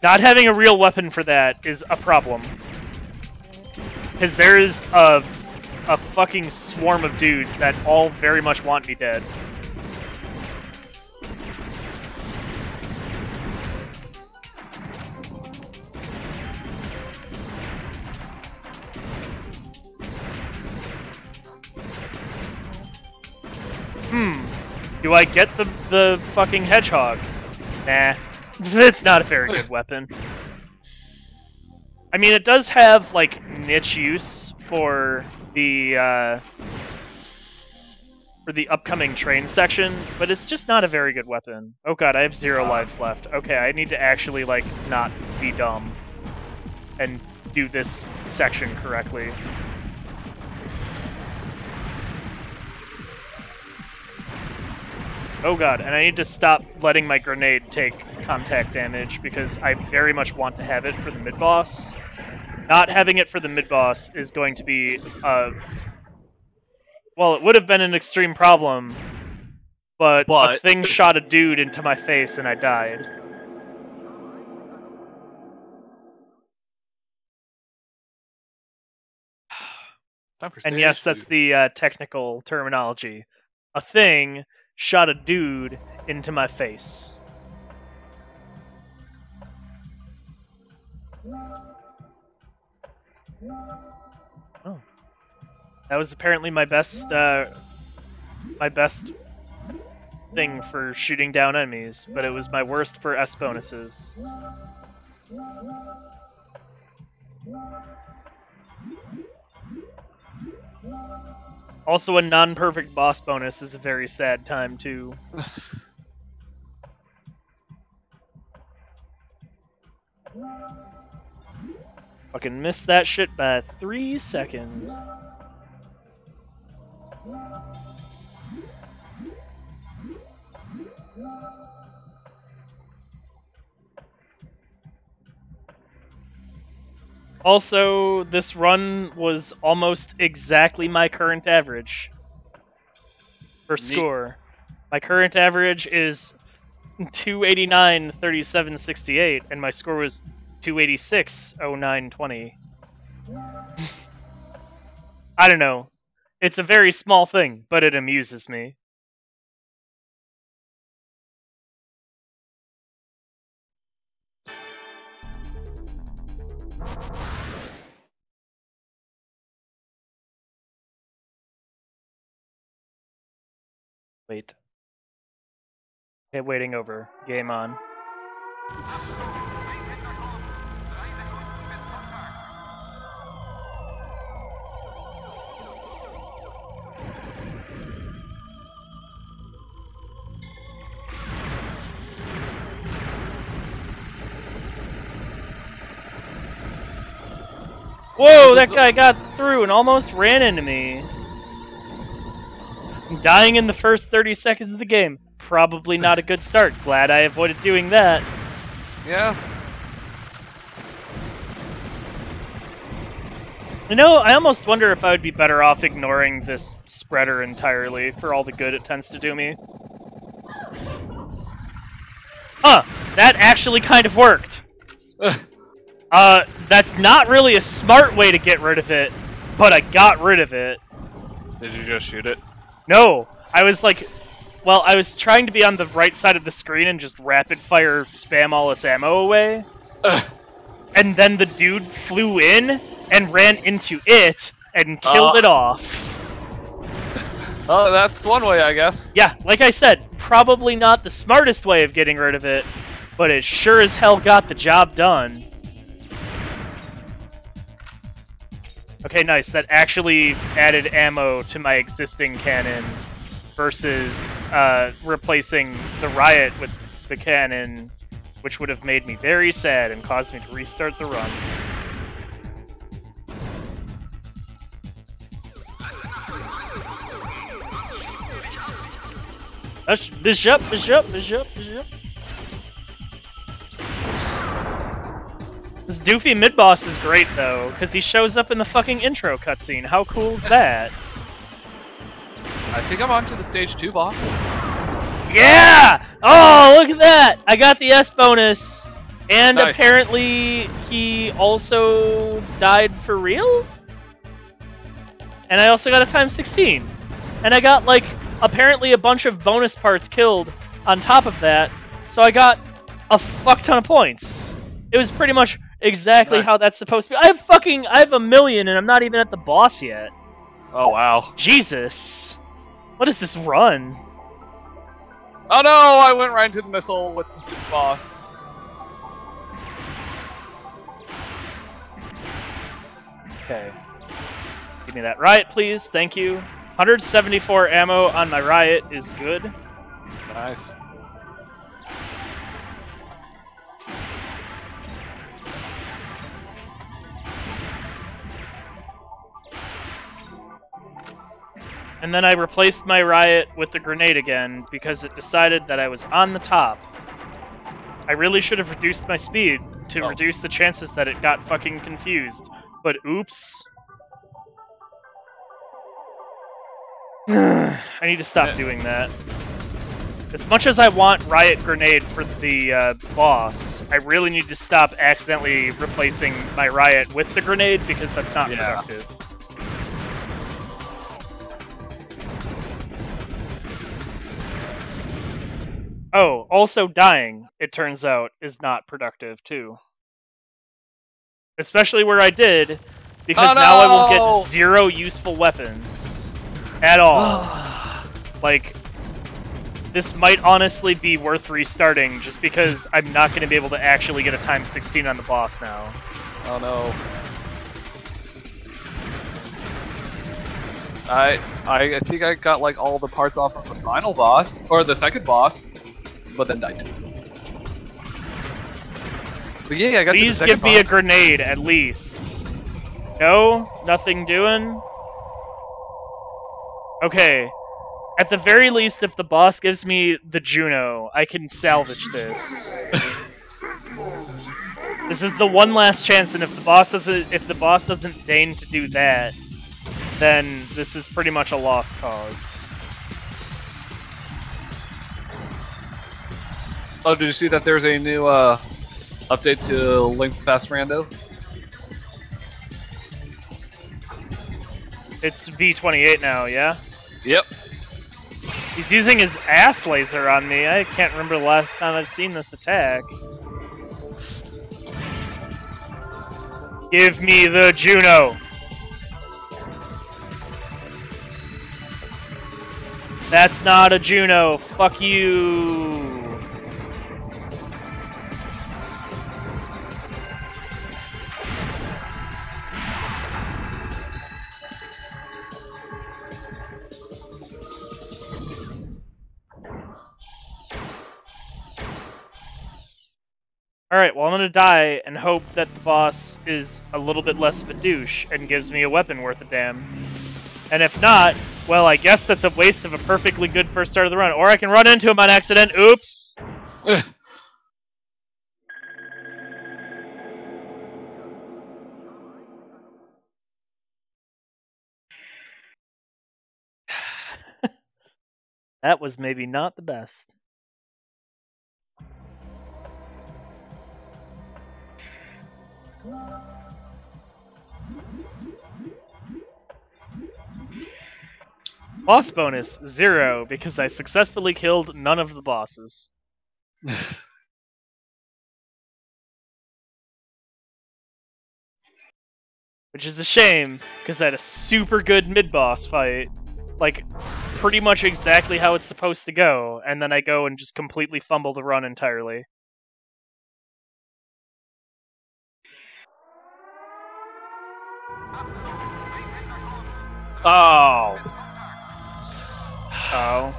Not having a real weapon for that is a problem. Because there is a fucking swarm of dudes that all very much want me dead. Do I get the fucking hedgehog? Nah. It's not a very good weapon. I mean, it does have, like, niche use for the upcoming train section, but it's just not a very good weapon. Oh god, I have 0 lives left. Okay, I need to actually, like, not be dumb and do this section correctly. Oh god, and I need to stop letting my grenade take contact damage because I very much want to have it for the mid-boss. Not having it for the mid-boss is going to be, well, it would have been an extreme problem, but a thing shot a dude into my face and I died. And yes, that's the technical terminology. A thing shot a dude into my face. Oh. That was apparently my best thing for shooting down enemies, but it was my worst for S bonuses. Also, a non-perfect boss bonus is a very sad time, too. Fucking missed that shit by 3 seconds. Also, this run was almost exactly my current average for score. My current average is 289, 37, 68, and my score was 286, 09, 20. I don't know. It's a very small thing, but it amuses me. Wait. Okay, waiting over. Game on. Whoa, that guy got through and almost ran into me. I'm dying in the first 30 seconds of the game. Probably not a good start. Glad I avoided doing that. Yeah. You know, I almost wonder if I would be better off ignoring this spreader entirely for all the good it tends to do me. Huh, that actually kind of worked. That's not really a smart way to get rid of it, but I got rid of it. Did you just shoot it? No, I was like, well, I was trying to be on the right side of the screen and just rapid fire spam all its ammo away. and then the dude flew in and ran into it and killed it off. Oh, that's one way, I guess. Yeah, like I said, probably not the smartest way of getting rid of it, but it sure as hell got the job done. Okay, nice. That actually added ammo to my existing cannon versus replacing the riot with the cannon, which would have made me very sad and caused me to restart the run. Bishop. This doofy mid-boss is great, though, because he shows up in the fucking intro cutscene. How cool is that? I think I'm on to the stage 2 boss. Yeah! Oh, look at that! I got the S bonus! And Nice. Apparently he also died for real? And I also got a times 16. And I got, like, apparently a bunch of bonus parts killed on top of that, so I got a fuck ton of points. It was pretty much exactly Nice. how that's supposed to be. I have a million and I'm not even at the boss yet. Oh, wow. Jesus. What is this run? Oh no, I went right into the missile with the stupid boss. Okay. Give me that riot, please. Thank you. 174 ammo on my riot is good. Nice. And then I replaced my riot with the grenade again because it decided that I was on the top. I really should have reduced my speed to reduce the chances that it got fucking confused. But oops. I need to stop doing that. As much as I want riot grenade for the boss, I really need to stop accidentally replacing my riot with the grenade because that's not productive. Oh, also dying, it turns out, is not productive, too. Especially where I did, because now I will get 0 useful weapons. At all. Like, this might honestly be worth restarting, just because I'm not going to be able to actually get a times 16 on the boss now. Oh no. I think I got like all the parts off of the final boss, or the second boss, but then died. But yeah, I got to the second Please give me a boss. grenade, at least. No? Nothing doing? Okay. At the very least, if the boss gives me the Juno, I can salvage this. This is the one last chance, and if the boss doesn't deign to do that, then this is pretty much a lost cause. Oh, did you see that there's a new update to Link Fast Rando? It's V28 now, yeah? Yep. He's using his ass laser on me. I can't remember the last time I've seen this attack. Give me the Juno! That's not a Juno. Fuck you. Alright, well I'm gonna die and hope that the boss is a little bit less of a douche and gives me a weapon worth a damn. And if not, well, I guess that's a waste of a perfectly good first start of the run. Or I can run into him on accident. Oops! That was maybe not the best. Boss bonus, 0, because I successfully killed none of the bosses. Which is a shame, because I had a super good mid-boss fight. Like, pretty much exactly how it's supposed to go, and then I go and just completely fumble the run entirely. Oh! Oh.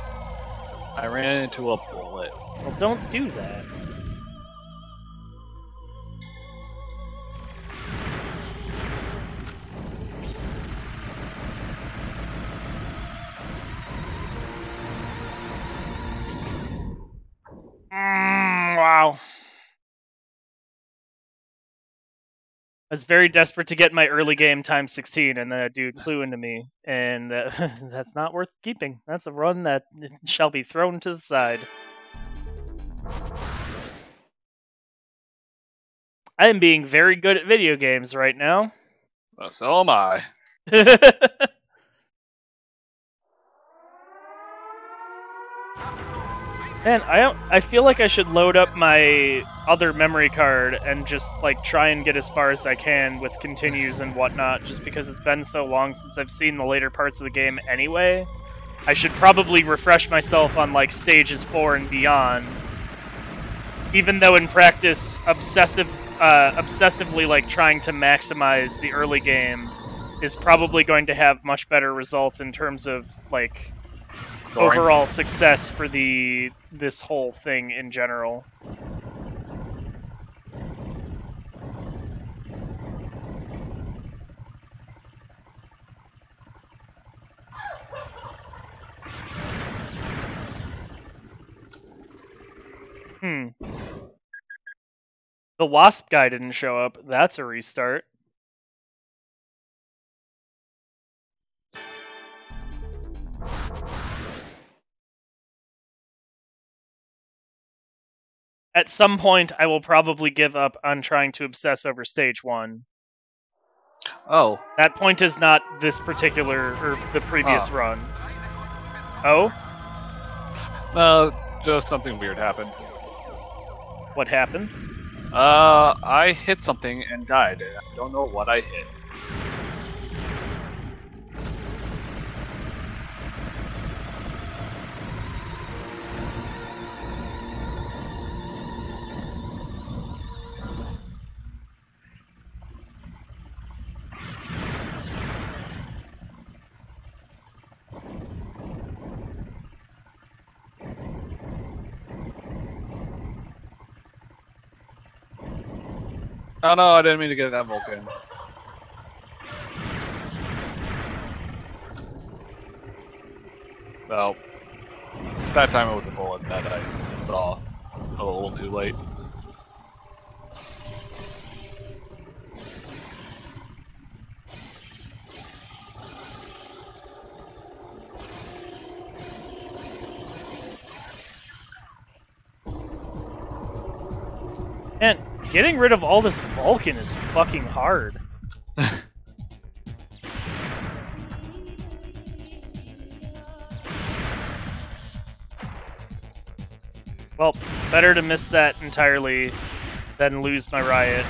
I ran into a bullet. Well, don't do that. Wow. I was very desperate to get my early game times 16, and then a dude flew into me, and that's not worth keeping. That's a run that shall be thrown to the side. I am being very good at video games right now. Well, so am I. Man, I feel like I should load up my other memory card and just like try and get as far as I can with continues and whatnot, just because it's been so long since I've seen the later parts of the game anyway. I should probably refresh myself on like stages 4 and beyond. Even though in practice, obsessively like trying to maximize the early game is probably going to have much better results in terms of like overall success for this whole thing in general. The Wasp guy didn't show up. That's a restart. At some point, I will probably give up on trying to obsess over stage 1. Oh. That point is not this particular, or the previous run. Oh? No, just something weird happened. What happened? I hit something and died. I don't know what I hit. Oh no, I didn't mean to get that Vulcan. No. That time it was a bullet that I saw a little too late. And getting rid of all this Vulcan is fucking hard. Well, better to miss that entirely than lose my riot.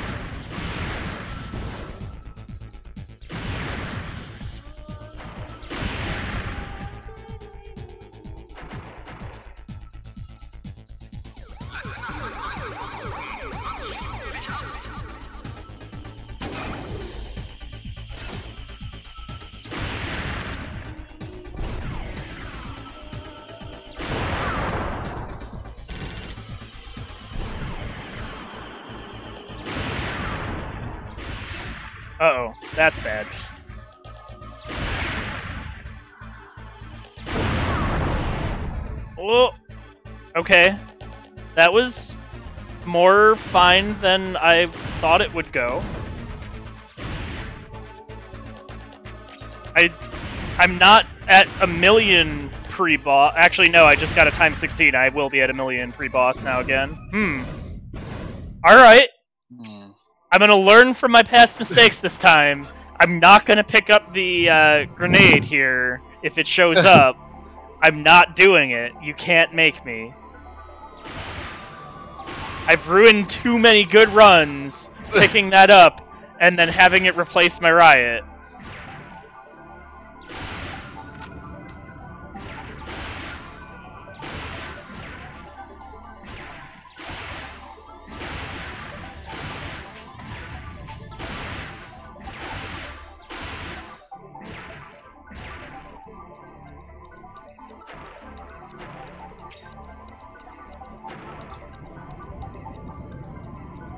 Uh-oh, that's bad. Oh, okay. That was more fine than I thought it would go. I'm not at a million pre-boss. Actually, no, I just got a time 16. I will be at a million pre-boss now again. Alright. I'm gonna learn from my past mistakes this time. I'm not gonna pick up the grenade here if it shows up. I'm not doing it. You can't make me. I've ruined too many good runs picking that up, and then having it replace my riot.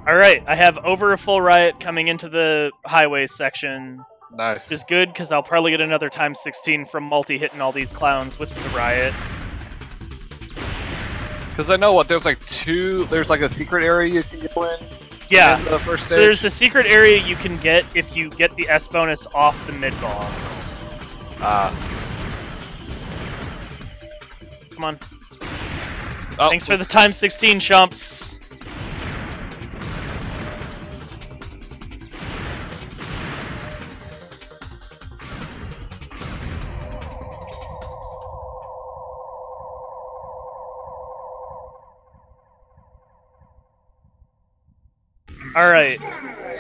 Alright, I have over a full riot coming into the highway section. Nice. Which is good, because I'll probably get another times 16 from multi-hitting all these clowns with the riot. Because I know there's like there's like a secret area you can go in. Yeah, in the first stage. So there's a secret area you can get if you get the S bonus off the mid-boss. Come on. Oh, Thanks for the times 16, chumps. Alright,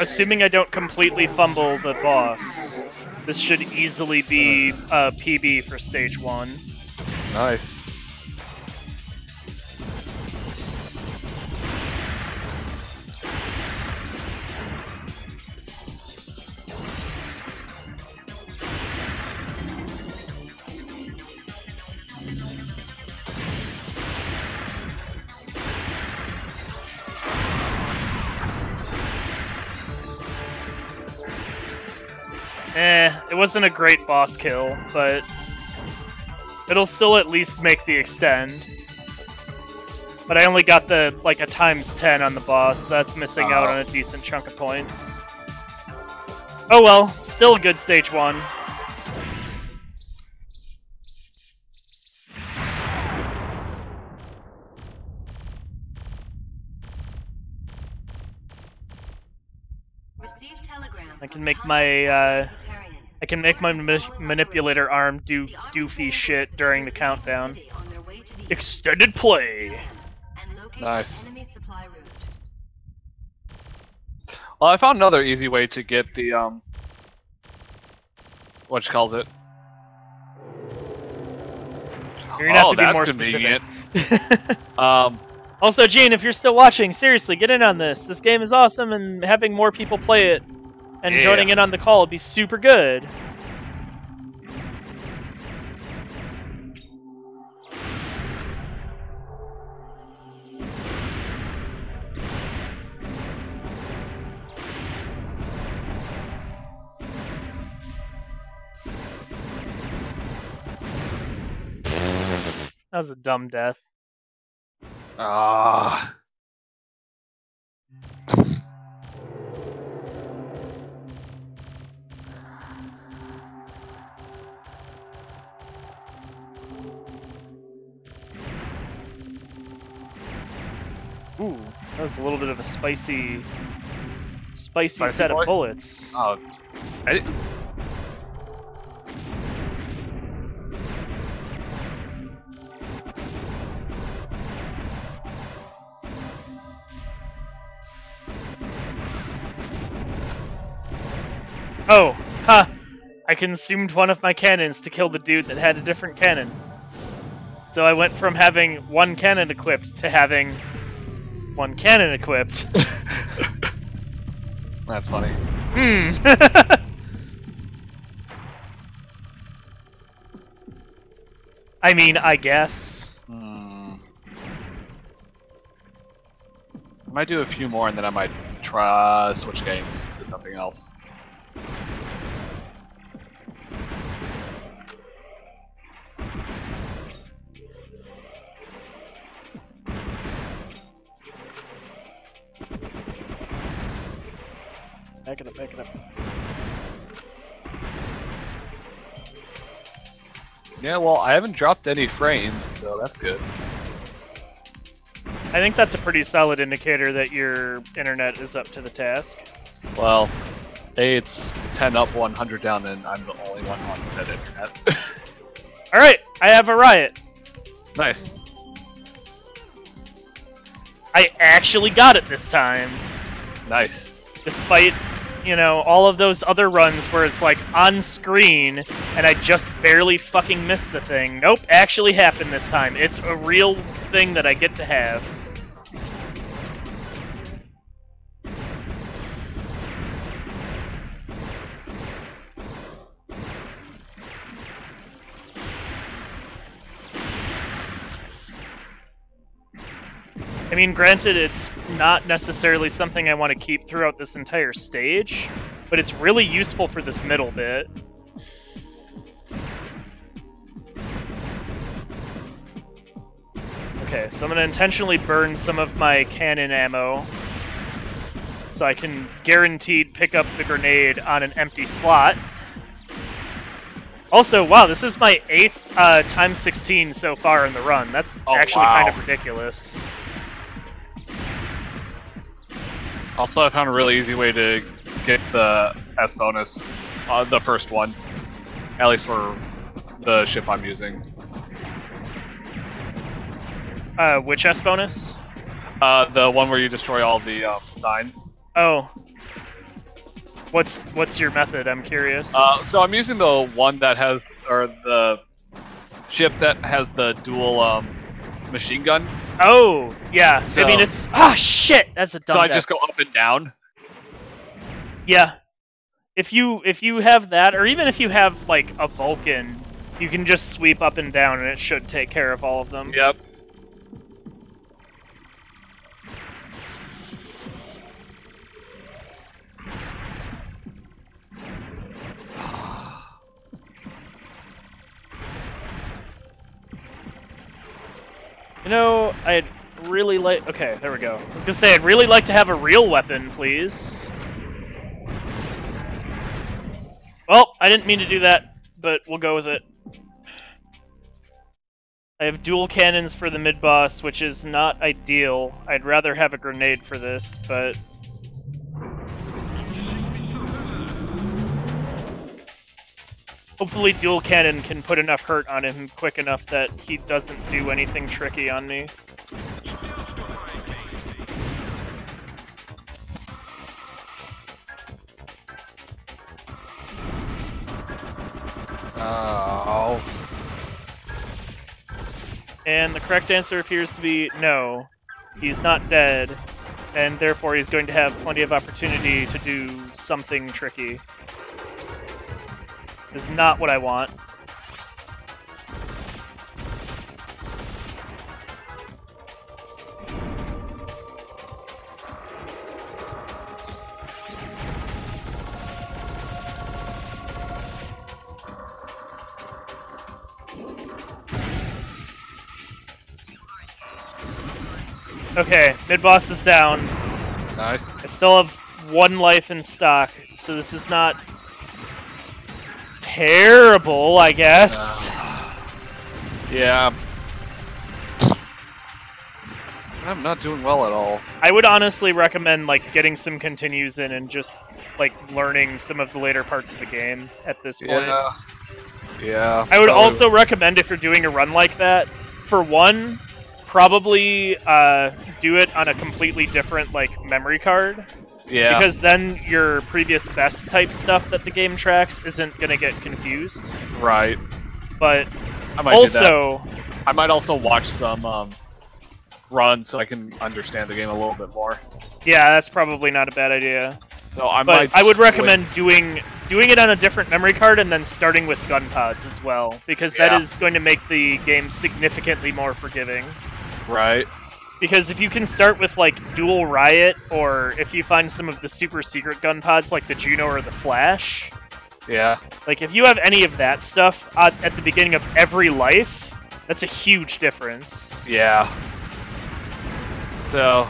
assuming I don't completely fumble the boss, this should easily be a PB for stage 1. Nice. It wasn't a great boss kill, but it'll still at least make the extend. But I only got a times 10 on the boss, so that's missing out on a decent chunk of points. Oh well, still a good stage 1. I can make my manipulator arm do doofy shit during the countdown. Extended play. Nice. Well, I found another easy way to get the what calls it? You're gonna have to be more convenient. specific. Also, Gene, if you're still watching, seriously, get in on this. This game is awesome, and having more people play it and joining in on the call would be super good. That was a dumb death. Ah. Ooh, that was a little bit of a spicy set of bullets. Oh, Oh, ha! I consumed one of my cannons to kill the dude that had a different cannon. So I went from having one cannon equipped to having one cannon equipped. That's funny. I mean, I guess. I might do a few more and then I might try switch games to something else. Back it up, back it up. Yeah, well, I haven't dropped any frames, so that's good. I think that's a pretty solid indicator that your internet is up to the task. Well, it's 10 up, 100 down, and I'm the only one on said internet. Alright, I have a riot. Nice. I actually got it this time. Nice. Despite you know, all of those other runs where it's like on screen and I just barely fucking missed the thing. Nope, actually happened this time. It's a real thing that I get to have. I mean, granted, it's not necessarily something I want to keep throughout this entire stage, but it's really useful for this middle bit. Okay, so I'm going to intentionally burn some of my cannon ammo so I can guaranteed pick up the grenade on an empty slot. Also, wow, this is my 8th times 16 so far in the run. That's actually kind of ridiculous. Also, I found a really easy way to get the S bonus on the first one, at least for the ship I'm using. Which S bonus? The one where you destroy all the signs. Oh. What's your method? I'm curious. So I'm using the one that has, or the ship that has the dual machine gun. Oh, yeah. So, I mean, it's... Ah, shit! That's a dumb So I death. just go up and down? Yeah. If you have that, or even if you have, like, a Vulcan, you can just sweep up and down and it should take care of all of them. Yep. You know, I'd really like... Okay, there we go. I was gonna say, I'd really like to have a real weapon, please. Well, I didn't mean to do that, but we'll go with it. I have dual cannons for the mid-boss, which is not ideal. I'd rather have a grenade for this, but... Hopefully dual cannon can put enough hurt on him quick enough that he doesn't do anything tricky on me. Oh. And the correct answer appears to be no. He's not dead, and therefore he's going to have plenty of opportunity to do something tricky. Is not what I want. Okay, mid-boss is down. Nice. I still have 1 life in stock, so this is not terrible, I guess. Yeah. I'm not doing well at all. I would honestly recommend, like, getting some continues in and just, like, learning some of the later parts of the game at this point. Yeah. Yeah. I would also recommend, if you're doing a run like that, for one, probably do it on a completely different, like, memory card. Yeah. Because then your previous best type stuff that the game tracks isn't gonna get confused. Right. But I might also, do that. I might also watch some runs so I can understand the game a little bit more. yeah, that's probably not a bad idea. So I But might. I would recommend doing it on a different memory card and then starting with gun pods as well, because that is going to make the game significantly more forgiving. Right. Because if you can start with, like, dual riot, or if you find some of the super secret gun pods like the Juno or the Flash, Yeah. like, if you have any of that stuff at the beginning of every life, that's a huge difference. Yeah. So.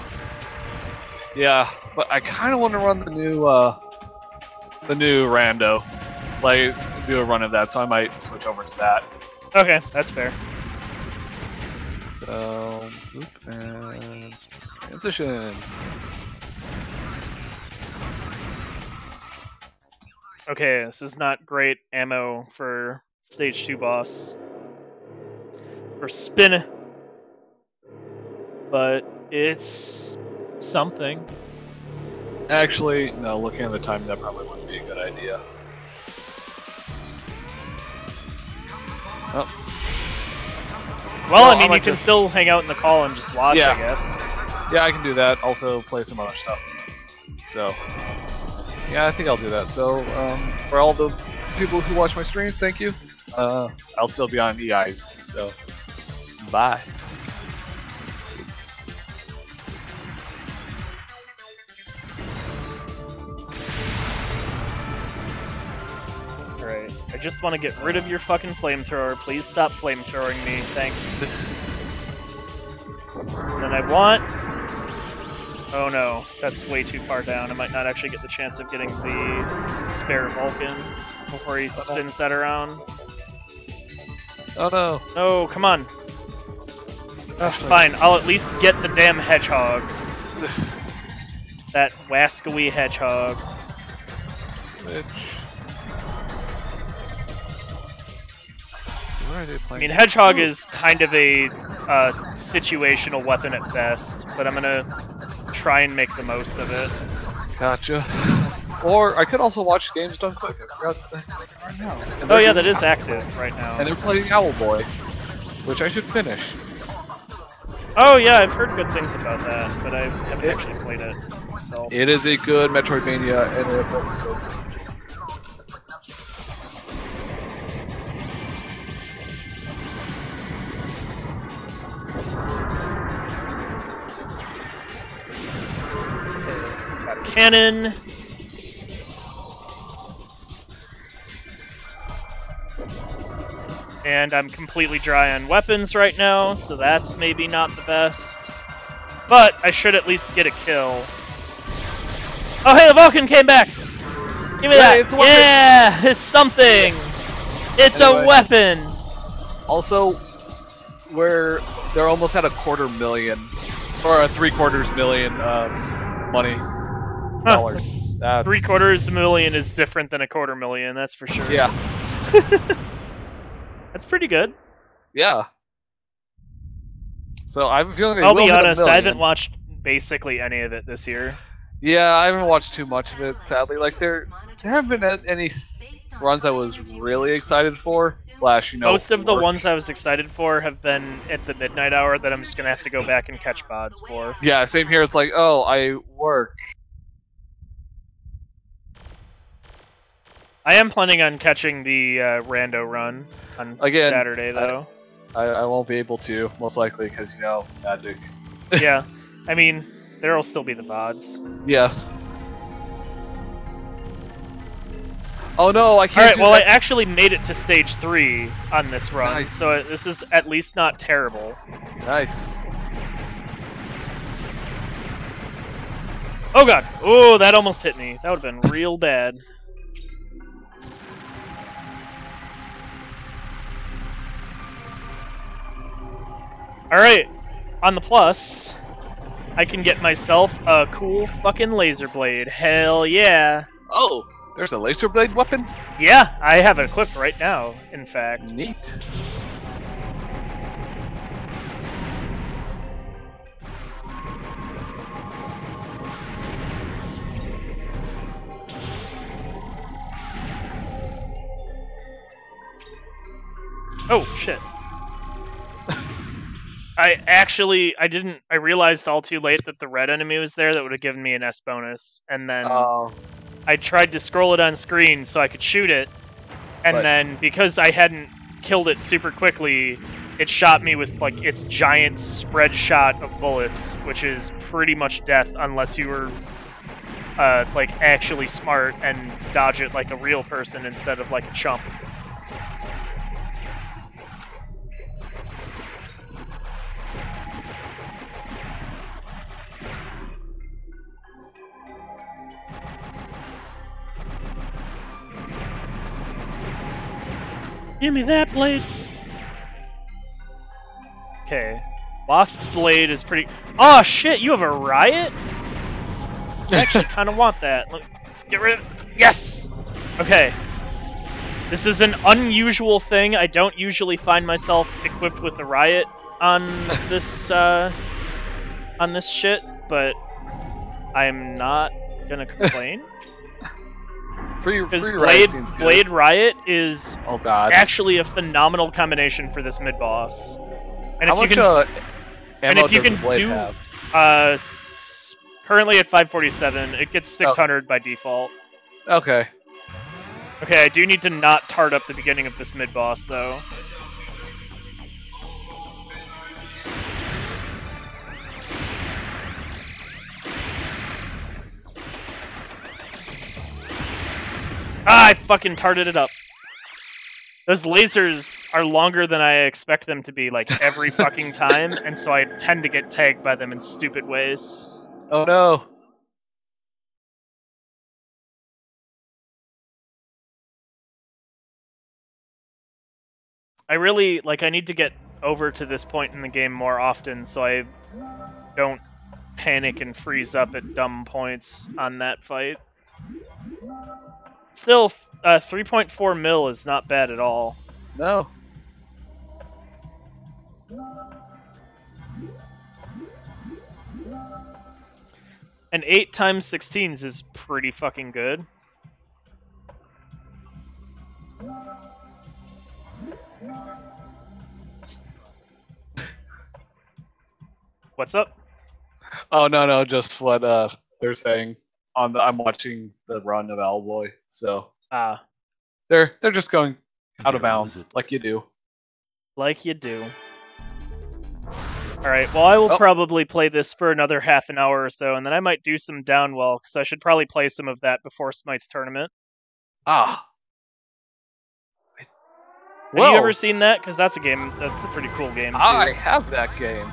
Yeah, but I kind of want to run the new Rando, like do a run of that. So I might switch over to that. Okay, that's fair. So, oop, and transition. Okay, this is not great ammo for stage 2 boss. For spin. But it's something. Actually, no, looking at the time, that probably wouldn't be a good idea. Oh. Well, I mean, you can still hang out in the call and just watch, I guess. Yeah, I can do that. Also, play some other stuff. So, yeah, I think I'll do that. So, for all the people who watch my stream, thank you. I'll still be on EIs, so bye. Alright, I just want to get rid of your fucking flamethrower. Please stop flamethrowing me, thanks. And then I want... Oh no, that's way too far down. I might not actually get the chance of getting the spare Vulcan before he spins that around. Oh no. No, come on. Fine, I'll at least get the damn hedgehog. That wascoey hedgehog. I mean, hedgehog is kind of a situational weapon at best, but I'm gonna try and make the most of it. Gotcha. Or I could also watch Games Done Quick. I forgot that right now. Oh yeah, that is active right now. And they're playing Owlboy, which I should finish. Oh yeah, I've heard good things about that, but I haven't actually played it myself. It is a good Metroidvania, and it looks so good. Cannon. And I'm completely dry on weapons right now, so that's maybe not the best. But I should at least get a kill. Oh hey, the Vulcan came back! Give me that! It's yeah! It's something! It's a weapon! Also, they're almost at $250,000, or a $750,000 money. Dollars. That's... $750,000 is different than $250,000, that's for sure. Yeah. That's pretty good. Yeah. So I have a feeling I'll be honest, I haven't watched basically any of it this year. Yeah, I haven't watched too much of it, sadly. Like, there haven't been any runs I was really excited for, / Most of the ones I was excited for have been at the midnight hour that I'm just gonna have to go back and catch VODs for. Yeah, same here. It's like, oh, I work. I am planning on catching the rando run on Saturday, though. I won't be able to, most likely, because, magic. Yeah. I mean, there'll still be the VODs. Yes. Oh no, I can't. Alright, well, I actually made it to stage 3 on this run, so this is at least not terrible. Nice. Oh god! Oh, that almost hit me. That would have been real bad. Alright, on the plus, I can get myself a cool fucking laser blade. Hell yeah! Oh, there's a laser blade weapon? Yeah, I have it equipped right now, in fact. Neat. Oh, shit. I realized all too late that the red enemy was there that would have given me an S bonus, and then I tried to scroll it on screen so I could shoot it, and then because I hadn't killed it super quickly, it shot me with like its giant spread shot of bullets, which is pretty much death unless you were like actually smart and dodge it like a real person instead of like a chump. Give me that blade! Okay. Wasp blade is pretty... Oh shit, you have a riot? I actually kind of want that. Get rid of... Yes! Okay. This is an unusual thing. I don't usually find myself equipped with a riot on this shit, but I'm not gonna complain. Free Because Riot seems good. Blade Riot is Oh god. actually a phenomenal combination for this mid boss. And How if you much can, ammo if you does can the blade do, have? currently at 547, it gets 600 by default. Okay. Okay, I do need to not tart up the beginning of this mid boss though. Ah, I fucking tarted it up. Those lasers are longer than I expect them to be, like, every fucking time, and so I tend to get tagged by them in stupid ways. Oh no. I really, like, I need to get over to this point in the game more often so I don't panic and freeze up at dumb points on that fight. Still, 3.4 mil is not bad at all. No. And 8 times 16s is pretty fucking good. What's up? Oh no, just what they're saying on the. I'm watching the run of Owlboy, so they're just going out of bounds like you do. Like you do. Alright, well I will probably play this for another half an hour or so, and then I might do some Downwell, because I should probably play some of that before Smite's tournament. Ah. Have you ever seen that? Because that's a pretty cool game, too. I have that game.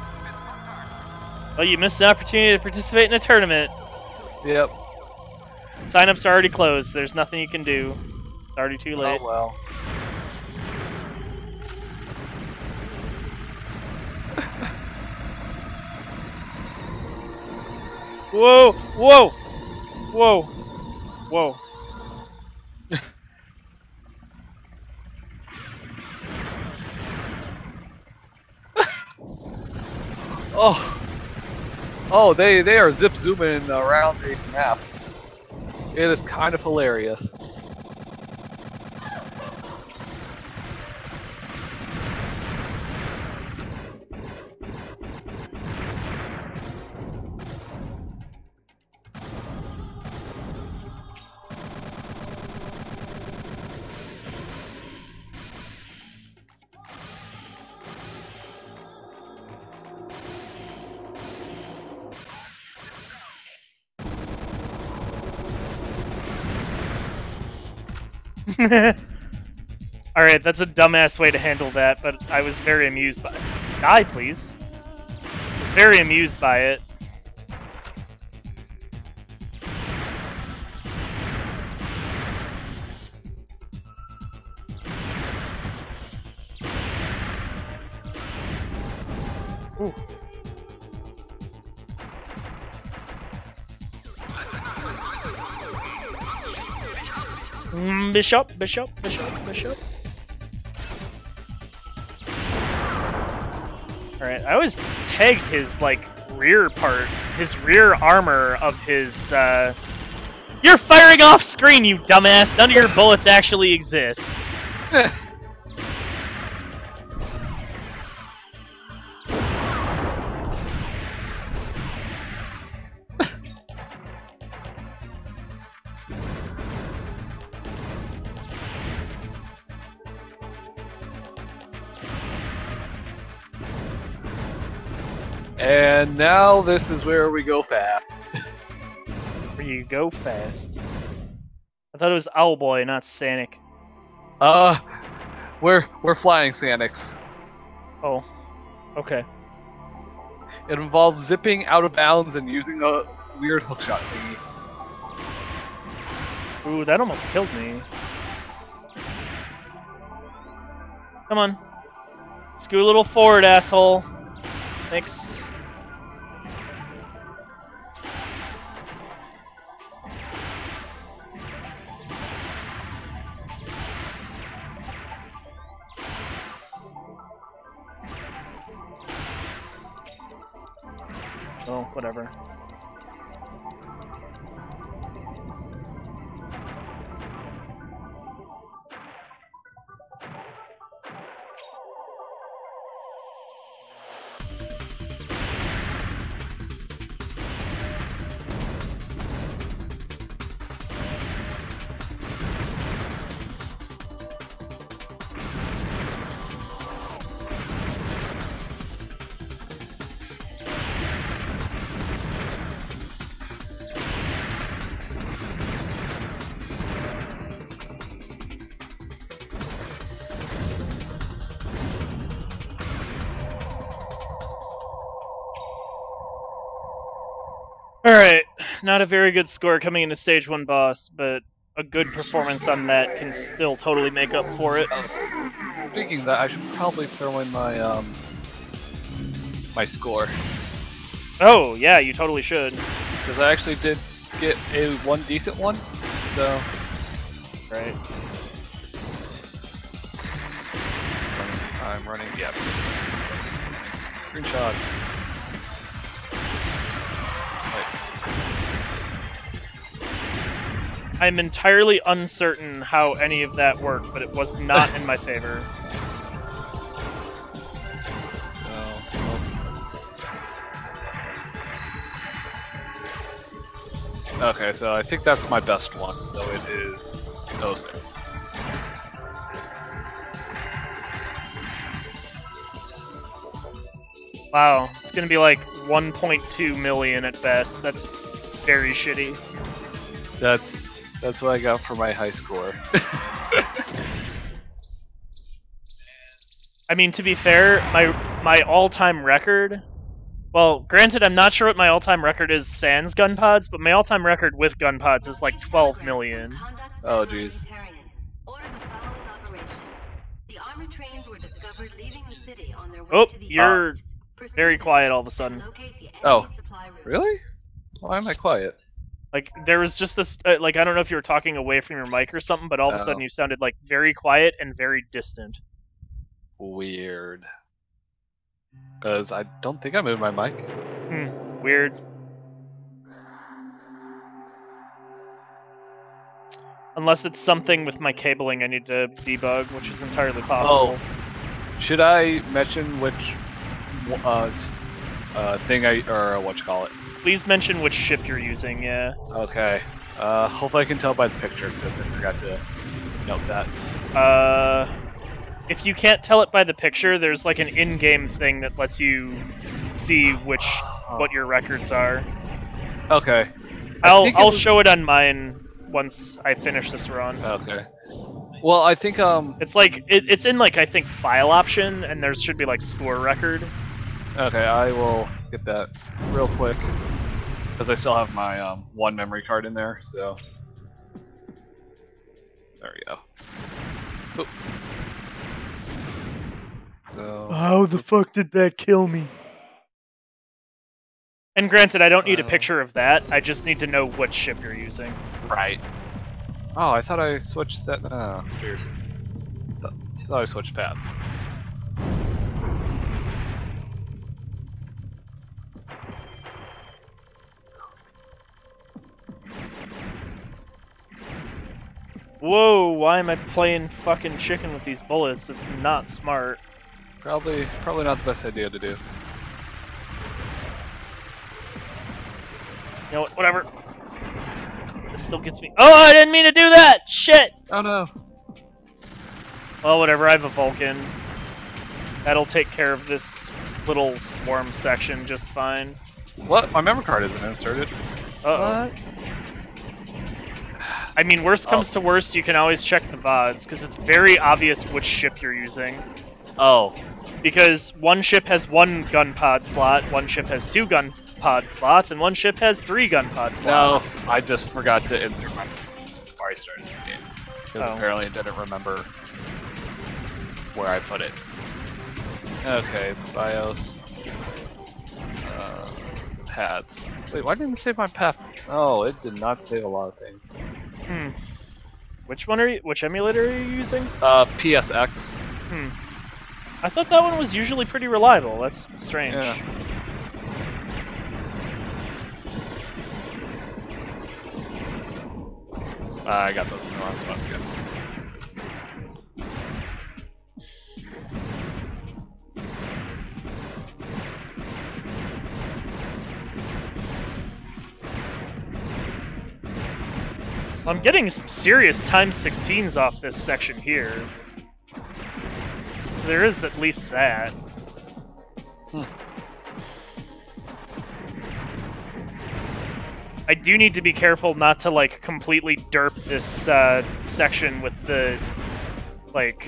Well, you missed an opportunity to participate in a tournament. Yep. Sign-ups are already closed. There's nothing you can do. It's already too late. Oh well. Whoa! Whoa! Whoa! Whoa. Oh, they are zip zooming around the map. It is kind of hilarious. Alright, that's a dumbass way to handle that, but I was very amused by it. Die, please. I was very amused by it. Ooh. Bishop. Alright, I always tag his, like, rear part, his rear armor of his, You're firing off screen, you dumbass! None of your bullets actually exist. And now this is where we go fast. Where you go fast. I thought it was Owlboy, not Sanic. We're flying Sanics. Oh, okay. It involves zipping out of bounds and using a weird hookshot thingy. Ooh, that almost killed me. Come on. Scoot a little forward, asshole. Thanks. Oh, whatever. Alright, not a very good score coming into stage 1 boss, but a good performance on that can still totally make up for it. Speaking of that, I should probably throw in my my score. Oh, yeah, you totally should. Because I actually did get one decent one, so... Right. I'm running, yeah. Screenshots. I'm entirely uncertain how any of that worked, but it was not in my favor. Okay, so I think that's my best one, so it is 06. Wow, it's gonna be like 1.2 million at best. That's very shitty. That's what I got for my high score. I mean, to be fair, my all-time record... Well, granted, I'm not sure what my all-time record is sans gun pods, but my all-time record with gun pods is like 12 million. Oh, jeez. Oh, you're very quiet all of a sudden. Oh, really? Why am I quiet? Like, there was just this, like, I don't know if you were talking away from your mic or something, but all of a sudden you sounded, like, very quiet and very distant. Weird. Because I don't think I moved my mic. Weird. Unless it's something with my cabling I need to debug, which is entirely possible. Oh. Should I mention which thing whatchamacallit? Please mention which ship you're using, yeah. Okay. Hopefully I can tell by the picture, because I forgot to note that. If you can't tell it by the picture, there's like an in-game thing that lets you see what your records are. Okay. I'll show it on mine once I finish this run. Okay. Well, I think it's like it's in like I think file option, and there should be like score record. Okay, I will get that real quick because I still have my one memory card in there. So there we go. Oop. So how the fuck did that kill me? And granted, I don't need a picture of that. I just need to know what ship you're using. Right. Oh, I thought I switched that. Oh, weird. I thought I switched paths. Whoa, why am I playing fucking chicken with these bullets? That's not smart. Probably not the best idea to do. You know what, whatever. This still gets me. Oh, I didn't mean to do that! Shit! Oh no. Well, whatever, I have a Vulcan. That'll take care of this little swarm section just fine. What? My memory card isn't inserted. Uh-oh. What? I mean, worst comes to worst, you can always check the VODs, because it's very obvious which ship you're using. Oh. Because one ship has one gun pod slot, one ship has two gun pod slots, and one ship has 3 gun pod slots. No, I just forgot to insert my before I started the game. Because apparently I didn't remember where I put it. Okay, BIOS. Paths. Wait, why didn't it save my paths? Oh, it did not save a lot of things. Which one are you? Which emulator are you using? PSX. I thought that one was usually pretty reliable. That's strange. Yeah. I got those in the wrong spots again. So I'm getting some serious times 16s off this section here. So there is at least that. I do need to be careful not to, like, completely derp this section with the, like,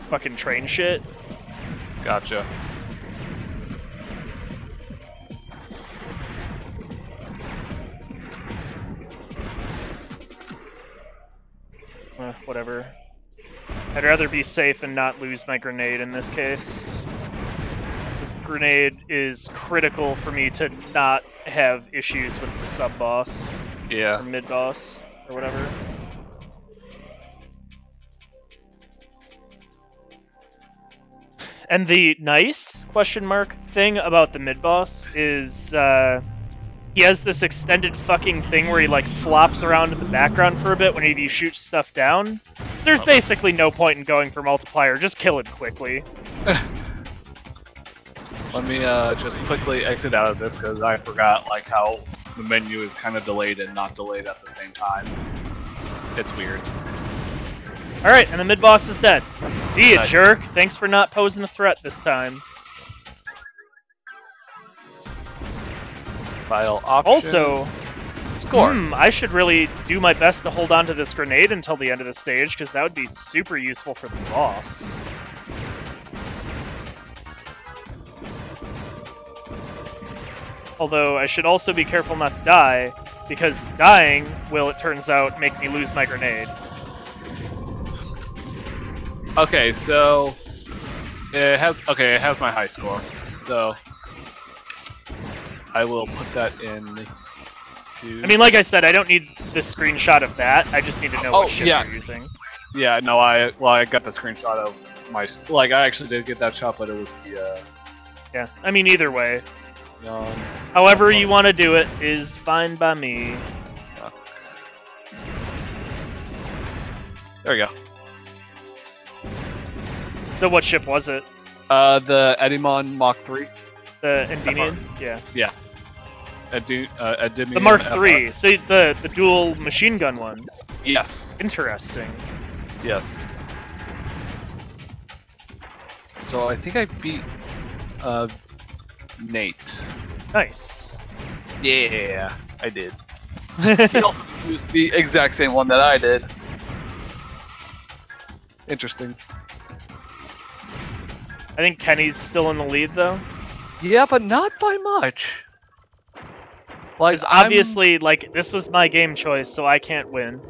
fucking train shit. Gotcha. Whatever. I'd rather be safe and not lose my grenade in this case. This grenade is critical for me to not have issues with the sub-boss. Yeah. Or mid-boss, or whatever. And the nice question mark thing about the mid-boss is he has this extended fucking thing where he like flops around in the background for a bit when you shoot stuff down. There's basically no point in going for multiplier, just kill it quickly. Let me just quickly exit out of this because I forgot like how the menu is kind of delayed and not delayed at the same time. It's weird. Alright, and the mid-boss is dead. See ya, Nice. jerk! Thanks for not posing a threat this time. File options. Also, Score. I should really do my best to hold on to this grenade until the end of the stage, because that would be super useful for the boss. Although, I should also be careful not to die, because dying will, it turns out, make me lose my grenade. Okay, so it has my high score. So I will put that in. I mean, like I said, I don't need this screenshot of that. I just need to know what ship yeah. you're using. Yeah, no, I got the screenshot of my I actually did get that shot, but it was the Yeah, I mean, either way. um, However you want to do it is fine by me. There we go. So what ship was it? The Edimon Mach 3. The Endymion? Yeah. Yeah. Endymion The Mark FR. III. So the dual machine gun one. Yes. Interesting. Yes. So I think I beat Nate. Nice. Yeah, I did. He also used the exact same one that I did. Interesting. I think Kenny's still in the lead, though. Yeah, but not by much. Like, Because obviously, like, this was my game choice, so I can't win.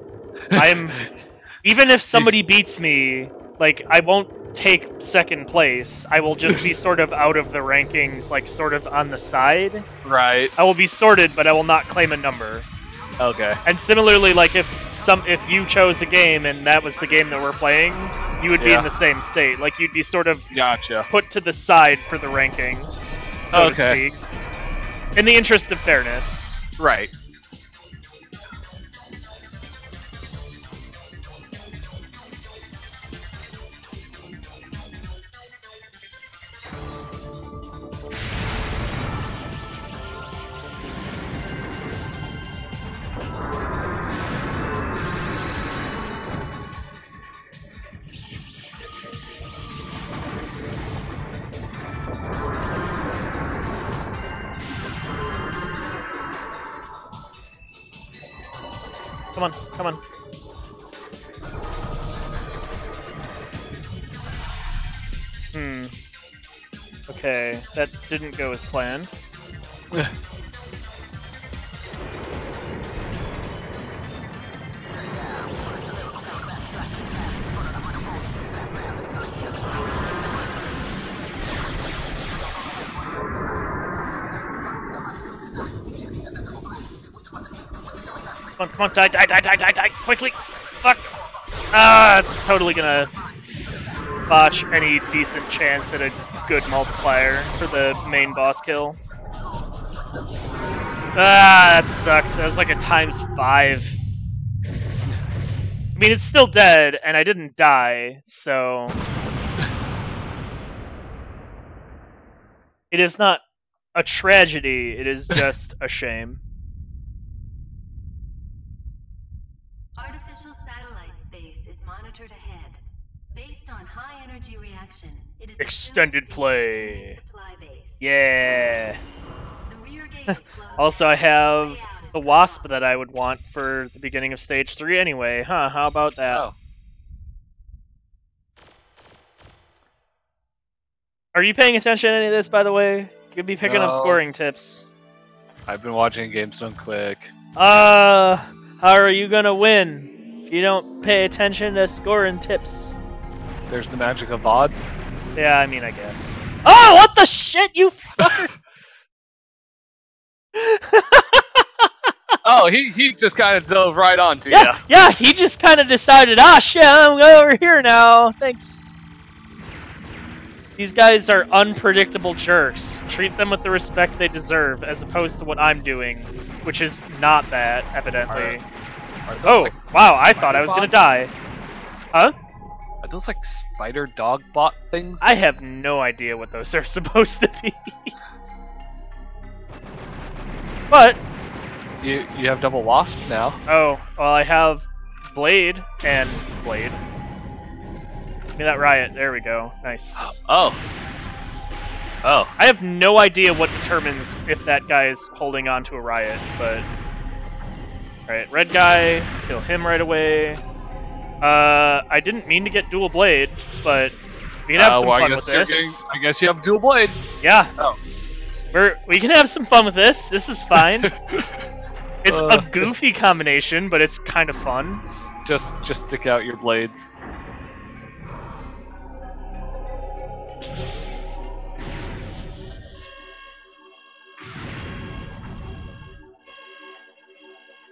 Even if somebody beats me, like, I won't take second place. I will just be sort of out of the rankings, like, sort of on the side. Right. I will be sorted, but I will not claim a number. Okay. And similarly, like, if you chose a game and that was the game that we're playing, you would be in the same state. Like, you'd be sort of Gotcha. put to the side for the rankings, so to speak. In the interest of fairness. Right. Come on, come on. Okay, that didn't go as planned. Come on, die, quickly! Fuck! Ah, it's totally gonna botch any decent chance at a good multiplier for the main boss kill. Ah, that sucked. That was like a ×5. I mean, it's still dead, and I didn't die, so... It is not a tragedy, it is just a shame. Artificial satellite space is monitored ahead. Based on high energy reaction, it is Extended play. supply base. Yeah. The rear gate is closed. Also, I have Way out is the cut Wasp off. that I would want for the beginning of Stage 3 anyway. Huh, how about that? Oh. Are you paying attention to any of this, by the way? You could be picking up No. scoring tips. I've been watching Games Done Quick. How are you gonna win? You don't pay attention to scoring tips. There's the magic of odds. Yeah, I mean, I guess. Oh, what the shit, you fucker! Oh, he just kind of dove right onto you. Yeah, he just kind of decided, ah, shit, I'm going over here now. Thanks. These guys are unpredictable jerks. Treat them with the respect they deserve, as opposed to what I'm doing, which is not that, evidently. Are those, Oh, like, wow, I thought I was gonna die. Huh? Are those like spider dog bot things? I have no idea what those are supposed to be. But You have double wasp now. oh, well, I have Blade and Blade. Give me that riot. There we go. Nice. Oh. Oh. I have no idea what determines if that guy's holding on to a riot, but... Alright, red guy, kill him right away. I didn't mean to get dual blade, but we can have some fun with this. I guess you have dual blade. Yeah. Oh. We can have some fun with this. This is fine. It's a Just- goofy combination, but it's kind of fun. Just stick out your blades.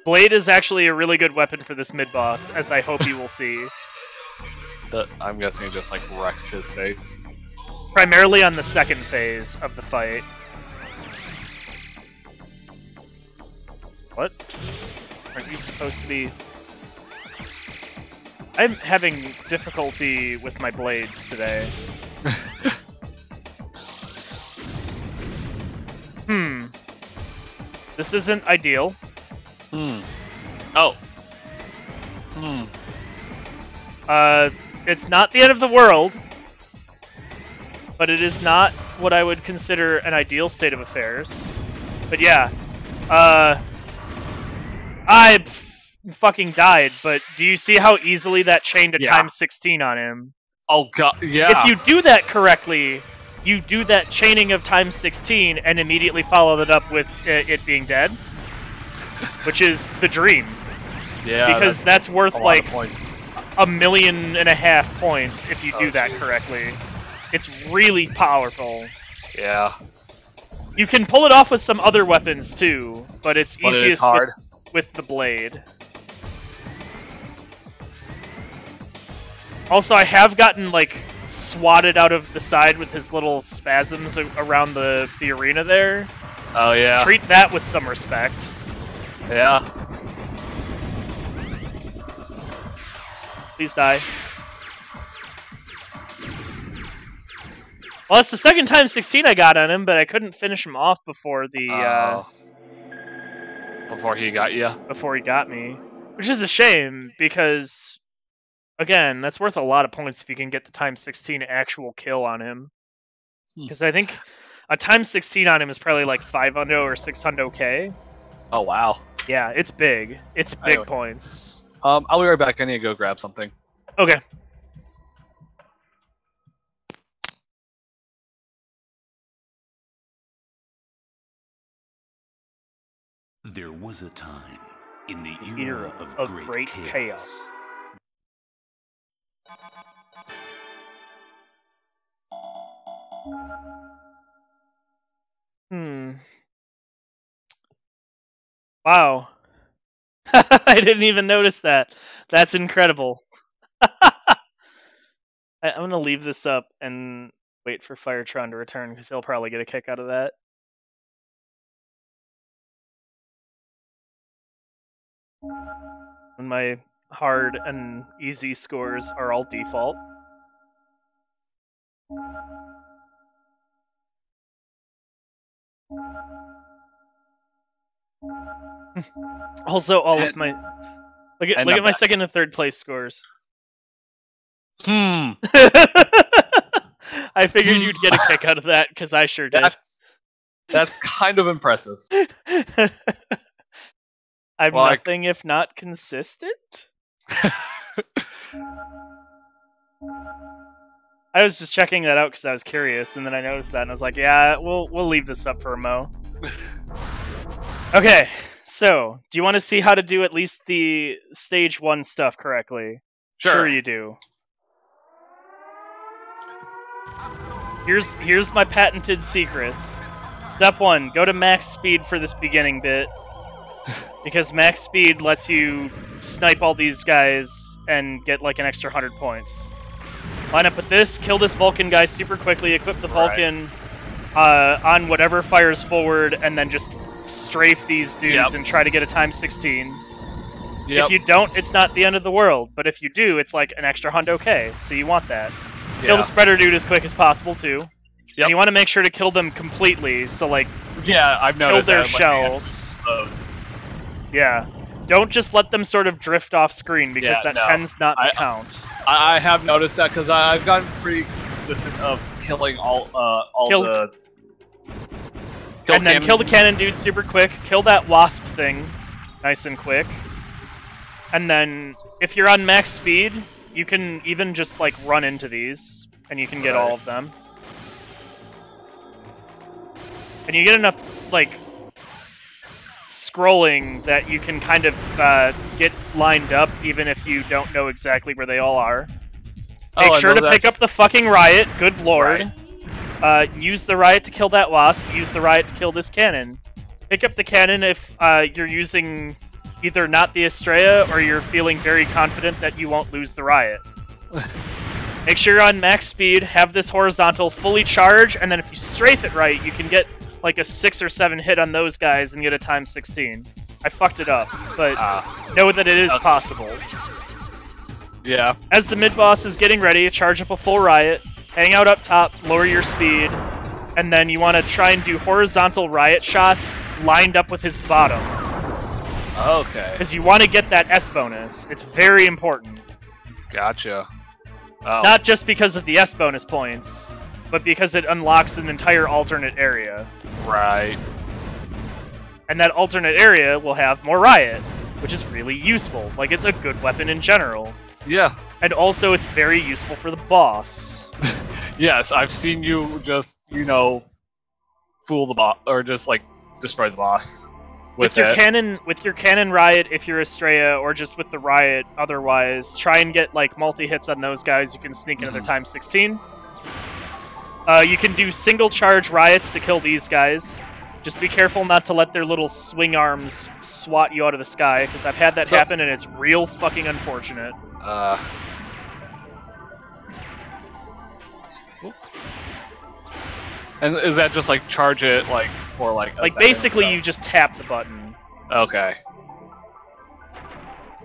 Blade is actually a really good weapon for this mid-boss, as I hope you will see. I'm guessing it just like wrecks his face. Primarily on the second phase of the fight. What? Aren't you supposed to be... I'm having difficulty with my blades today. This isn't ideal. Oh. It's not the end of the world, but it is not what I would consider an ideal state of affairs. But yeah, I fucking died, but do you see how easily that chained a times 16 on him? Oh god, yeah. If you do that correctly, you do that chaining of times 16 and immediately follow that up with it being dead, which is the dream. Yeah, because that's worth a lot like of points. 1.5 million points if you do that correctly. It's really powerful. Yeah. You can pull it off with some other weapons too, but it's easiest hard. with the blade. Also, I have gotten like swatted out of the side with his little spasms around the arena there. Oh yeah. Treat that with some respect. Yeah. Please die. Well, that's the second time 16 I got on him, but I couldn't finish him off before the before he got you. before he got me, which is a shame because, again, that's worth a lot of points if you can get the times 16 actual kill on him. Because I think a times 16 on him is probably like 500 or 600k. Oh wow. Yeah, it's big. It's big Anyway. points. I'll be right back. I need to go grab something. Okay. There was a time in the Era era of of great chaos. chaos. Wow. I didn't even notice that. That's incredible. I'm going to leave this up and wait for Firetron to return because he'll probably get a kick out of that. And my hard and easy scores are all default. Also, all of my look at my second and third place scores. I figured you'd get a kick out of that because I sure did. That's kind of impressive. I'm Well, nothing if not consistent. I was just checking that out because I was curious, and then I noticed that, and I was like, "Yeah, we'll leave this up for a mo." Okay, So, do you want to see how to do at least the stage 1 stuff correctly? Sure. You do. Here's my patented secrets. Step 1, go to max speed for this beginning bit. Because max speed lets you snipe all these guys and get like an extra 100 points. Line up with this, kill this Vulcan guy super quickly, equip the Vulcan on whatever fires forward, and then just strafe these dudes and try to get a times 16. If you don't, it's not the end of the world, but if you do, it's like an extra hundo-K, so you want that. Kill the spreader dude as quick as possible, too. And you want to make sure to kill them completely, so like, I've noticed kill their that, shells. Yeah. Don't just let them sort of drift off screen, because that tends not to count. I have noticed that, because I've gotten pretty consistent of killing all the... And then kill the cannon dude super quick, kill that wasp thing nice and quick. And then, if you're on max speed, you can even just, like, run into these, and you can get all of them. And you get enough, like, scrolling that you can kind of get lined up, even if you don't know exactly where they all are. Make sure to pick up the fucking riot, good lord. Use the riot to kill that wasp, use the riot to kill this cannon. Pick up the cannon if you're using either not the Estrella, or you're feeling very confident that you won't lose the riot. Make sure you're on max speed, have this horizontal fully charge, and then if you strafe it right, you can get like a 6 or 7 hit on those guys and get a times 16. I fucked it up, but know that it is possible. Yeah. As the mid-boss is getting ready, charge up a full riot, hang out up top, lower your speed, and then you want to try and do horizontal riot shots lined up with his bottom. Okay. Because you want to get that S bonus. It's very important. Gotcha. Oh. Not just because of the S bonus points, but because it unlocks an entire alternate area. Right. And that alternate area will have more riot, which is really useful. Like, it's a good weapon in general. Yeah. And also, it's very useful for the boss. Yes, I've seen you just, fool the boss, or just, like, destroy the boss. With your cannon riot, if you're Estrella, or just with the riot otherwise, try and get, like, multi-hits on those guys. You can sneak another times 16. You can do single charge riots to kill these guys. Just be careful not to let their little swing arms swat you out of the sky, because I've had that happen and it's real fucking unfortunate. And is that just like charge it like for like a second, basically you just tap the button. Okay.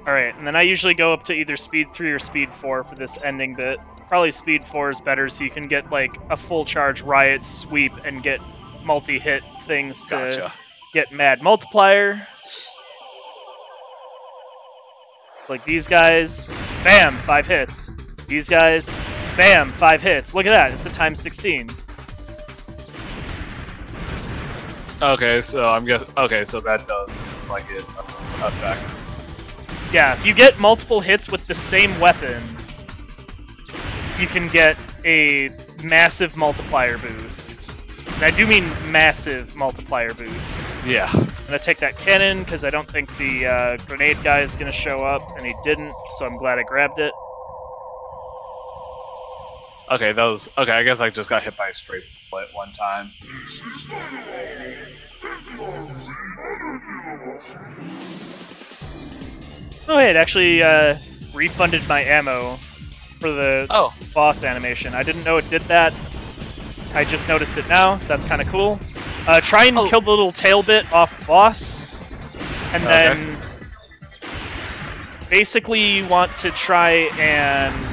Alright, and then I usually go up to either speed 3 or speed 4 for this ending bit. Probably speed 4 is better, so you can get like a full charge riot sweep and get multi-hit things to get mad multiplier. Like these guys, bam, 5 hits. These guys, bam, 5 hits. Look at that, it's a times 16. Okay, so I'm guessing. Okay, so that does like it affects. Yeah, if you get multiple hits with the same weapon, you can get a massive multiplier boost. And I do mean massive multiplier boost. Yeah. I'm gonna take that cannon because I don't think the grenade guy is gonna show up, and he didn't, so I'm glad I grabbed it. Okay, okay, I guess I just got hit by a straight bullet one time. Oh, hey, it actually refunded my ammo for the boss animation. I didn't know it did that. I just noticed it now, so that's kind of cool. Try and kill the little tail bit off the boss, and then basically you want to try and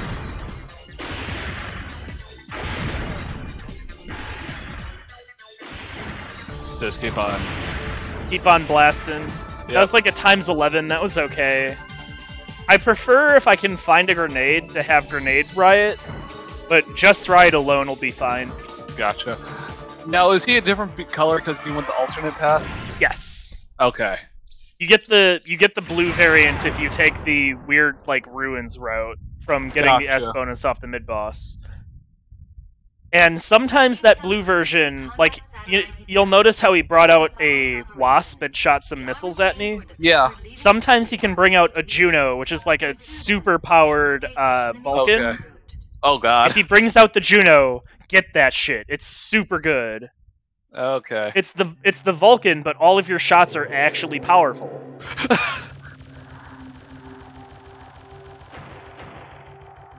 just keep on blasting. Yep. That was like a times 11. That was okay. I prefer if I can find a grenade to have grenade riot, but just riot alone will be fine. Gotcha. Now, is he a different color because you went the alternate path? Yes. Okay. You get the blue variant if you take the weird like ruins route from getting the S bonus off the mid boss. And sometimes that blue version, like, you'll notice how he brought out a wasp and shot some missiles at me. Yeah. Sometimes he can bring out a Juno, which is like a super powered Vulcan. Okay. Oh god. If he brings out the Juno, get that shit. It's super good. Okay. It's the Vulcan, but all of your shots are actually powerful.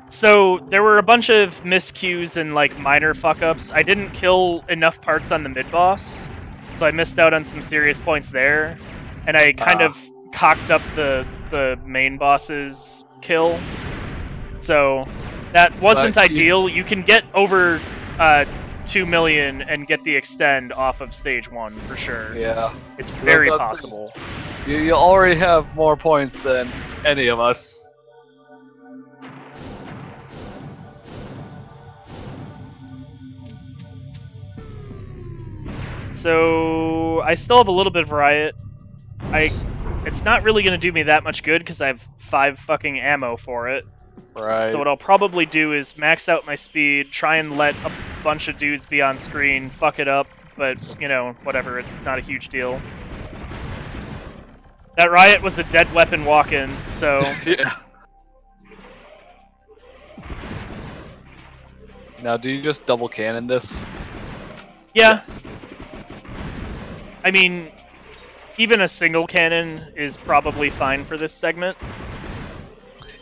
So there were a bunch of miscues and like minor fuck-ups. I didn't kill enough parts on the mid-boss, so I missed out on some serious points there. And I kind of cocked up the main boss's kill. So that wasn't ideal. You can get over 2 million and get the extend off of stage 1 for sure. Yeah. It's very possible. You already have more points than any of us. So I still have a little bit of riot. It's not really going to do me that much good because I have 5 fucking ammo for it. Right. So what I'll probably do is max out my speed, try and let a bunch of dudes be on screen, fuck it up, but, you know, whatever, it's not a huge deal. That riot was a dead weapon walk-in, so... Yeah. Now, do you just double cannon this? Yeah. Yes. I mean, even a single cannon is probably fine for this segment.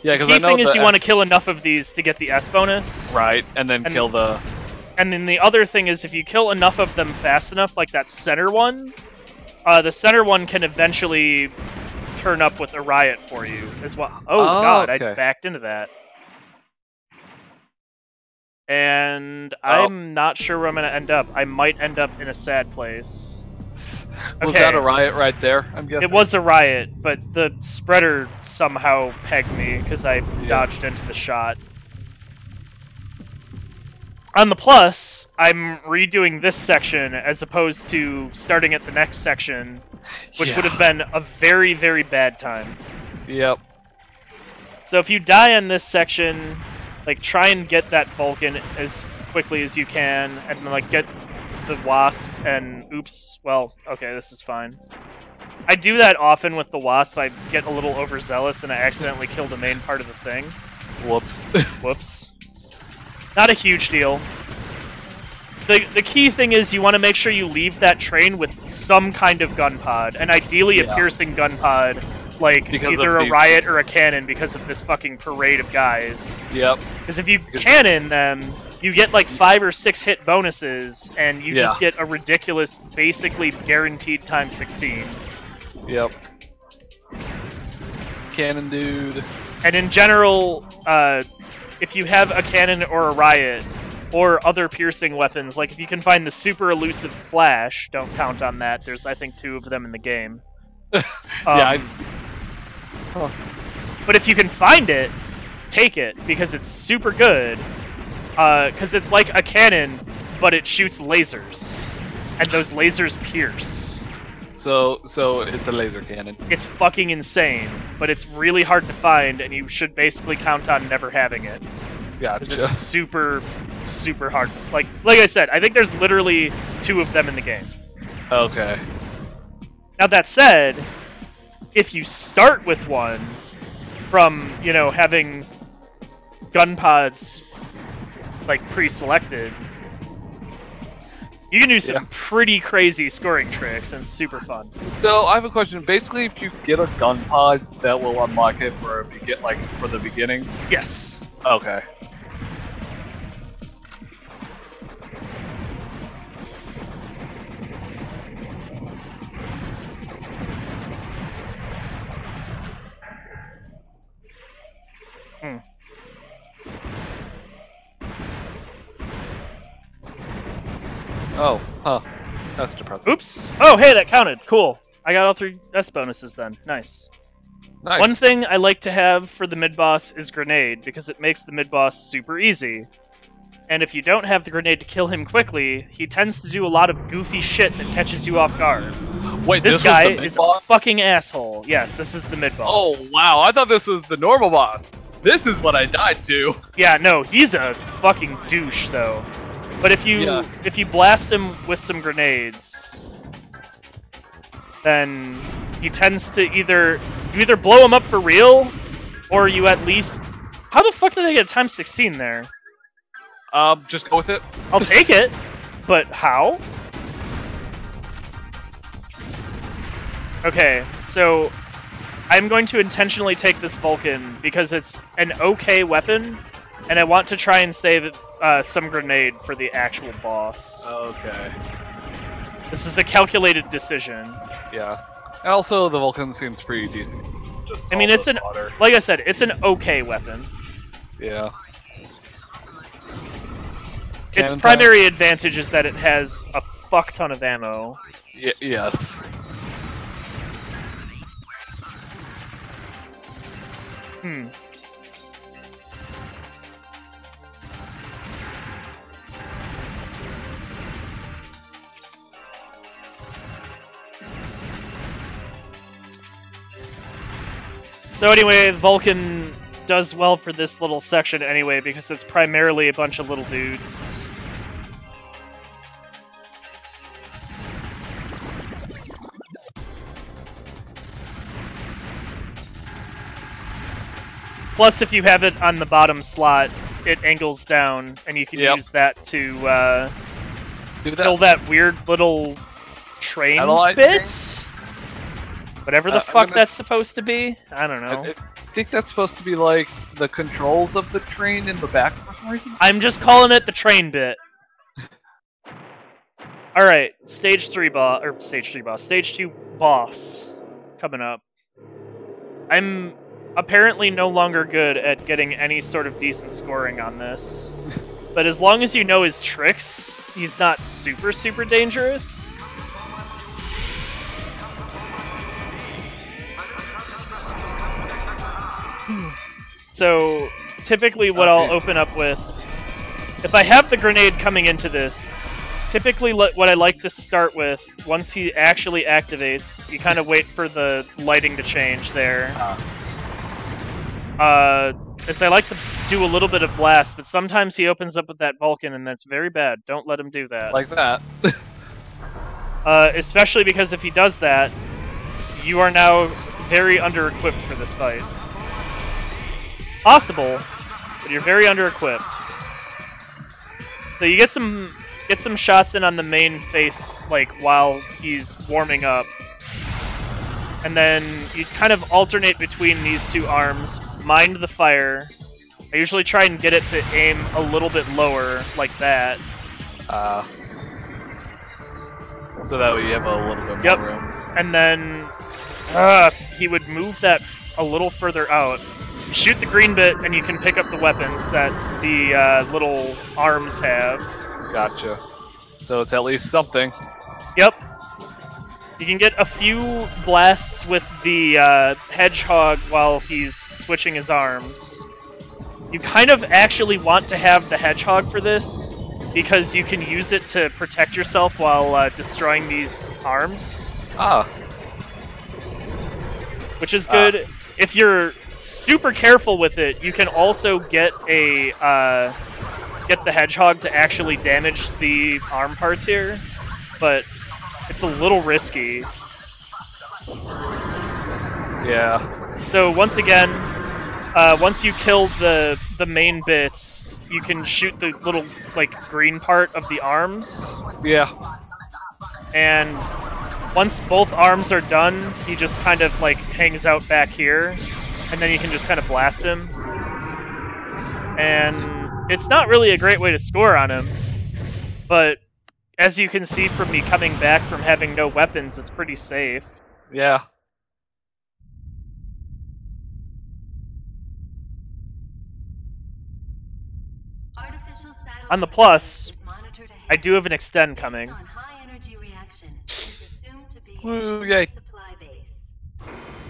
Yeah, the because I key know thing is the you want to kill enough of these to get the S bonus. Right, and then kill the... And then the other thing is if you kill enough of them fast enough, like that center one, the center one can eventually turn up with a riot for you as well. Oh god, okay. I backed into that. And I'm not sure where I'm going to end up. I might end up in a sad place. Was that a riot right there, I'm guessing? It was a riot, but the spreader somehow pegged me because I dodged into the shot. On the plus, I'm redoing this section as opposed to starting at the next section, which would have been a very, very bad time. Yep. So if you die on this section, like, try and get that Vulcan as quickly as you can, and then, like, get the Wasp, and oops, well, okay, this is fine. I do that often with the Wasp. I get a little overzealous, and I accidentally kill the main part of the thing. Whoops. Whoops. Not a huge deal. The key thing is you want to make sure you leave that train with some kind of gun pod, and ideally a piercing gun pod, like either a riot or a cannon because of this fucking parade of guys. Yep. Because if you cannon them, you get like 5 or 6 hit bonuses, and you just get a ridiculous, basically guaranteed times 16. Yep. Cannon dude. And in general, if you have a cannon or a riot, or other piercing weapons, like if you can find the super elusive flash, don't count on that, there's I think 2 of them in the game. But if you can find it, take it, because it's super good. Because it's like a cannon, but it shoots lasers. And those lasers pierce. So it's a laser cannon. It's fucking insane, but it's really hard to find, and you should basically count on never having it. Gotcha. Because it's super, super hard. Like I said, I think there's literally 2 of them in the game. Okay. Now that said, if you start with one from, you know, having gun pods like pre-selected, you can do some pretty crazy scoring tricks and super fun. So I have a question. Basically, if you get a gun pod, that will unlock it for for the beginning. Yes. Okay. Oh, huh. That's depressing. Oops. Oh, hey, that counted. Cool. I got all 3 S bonuses then. Nice. Nice. One thing I like to have for the mid-boss is grenade, because it makes the mid-boss super easy. And if you don't have the grenade to kill him quickly, he tends to do a lot of goofy shit that catches you off guard. Wait, this guy was the is a fucking asshole. Yes, this is the mid-boss. Oh, wow. I thought this was the normal boss. This is what I died to. Yeah, no, he's a fucking douche, though. But if you blast him with some grenades, then he tends to either blow him up for real, or you at least. How the fuck did I get times 16 there? Just go with it. I'll take it, but how? Okay, so I'm going to intentionally take this Vulcan because it's an okay weapon, and I want to try and save some grenade for the actual boss. Okay. This is a calculated decision. Yeah. And also, the Vulcan seems pretty decent. Just I mean, it's an water. like I said, it's an okay weapon. Yeah. Its Cannon primary advantage is that it has a fuck ton of ammo. Yes. So anyway, Vulcan does well for this little section anyway, because it's primarily a bunch of little dudes. Plus, if you have it on the bottom slot, it angles down, and you can use that to kill that weird little train Satellite bit? Train? Whatever the fuck that's supposed to be? I don't know. I think that's supposed to be like the controls of the train in the back for some reason. I'm just calling it the train bit. Alright, stage 2 boss coming up. I'm apparently no longer good at getting any sort of decent scoring on this. But as long as you know his tricks, he's not super dangerous. So, typically what I'll open up with, if I have the grenade coming into this, typically what I like to start with, once he actually activates, you kind of wait for the lighting to change there. As I like to do a little bit of blast, but sometimes he opens up with that Vulcan, and that's very bad. Don't let him do that. Like that. Especially because if he does that, you are now very under-equipped for this fight. Possible, but you're very under-equipped. So you get some shots in on the main face, like, while he's warming up. And then you kind of alternate between these two arms, mind the fire. I usually try and get it to aim a little bit lower, like that. So that way you have a little bit more room. And then he would move that a little further out. You shoot the green bit, and you can pick up the weapons that the little arms have. Gotcha. So it's at least something. Yep. You can get a few blasts with the hedgehog while he's switching his arms. You kind of actually want to have the hedgehog for this, because you can use it to protect yourself while destroying these arms. Which is good. If you're super careful with it, you can also get the hedgehog to actually damage the arm parts here, but it's a little risky. Yeah. So once again, once you kill the main bits, you can shoot the little, like, green part of the arms. Yeah. And once both arms are done, he just kind of, like, hangs out back here, and then you can just kind of blast him. And it's not really a great way to score on him, but as you can see from me coming back from having no weapons, it's pretty safe. Yeah. On the plus, I do have an extend coming. Woo, yay.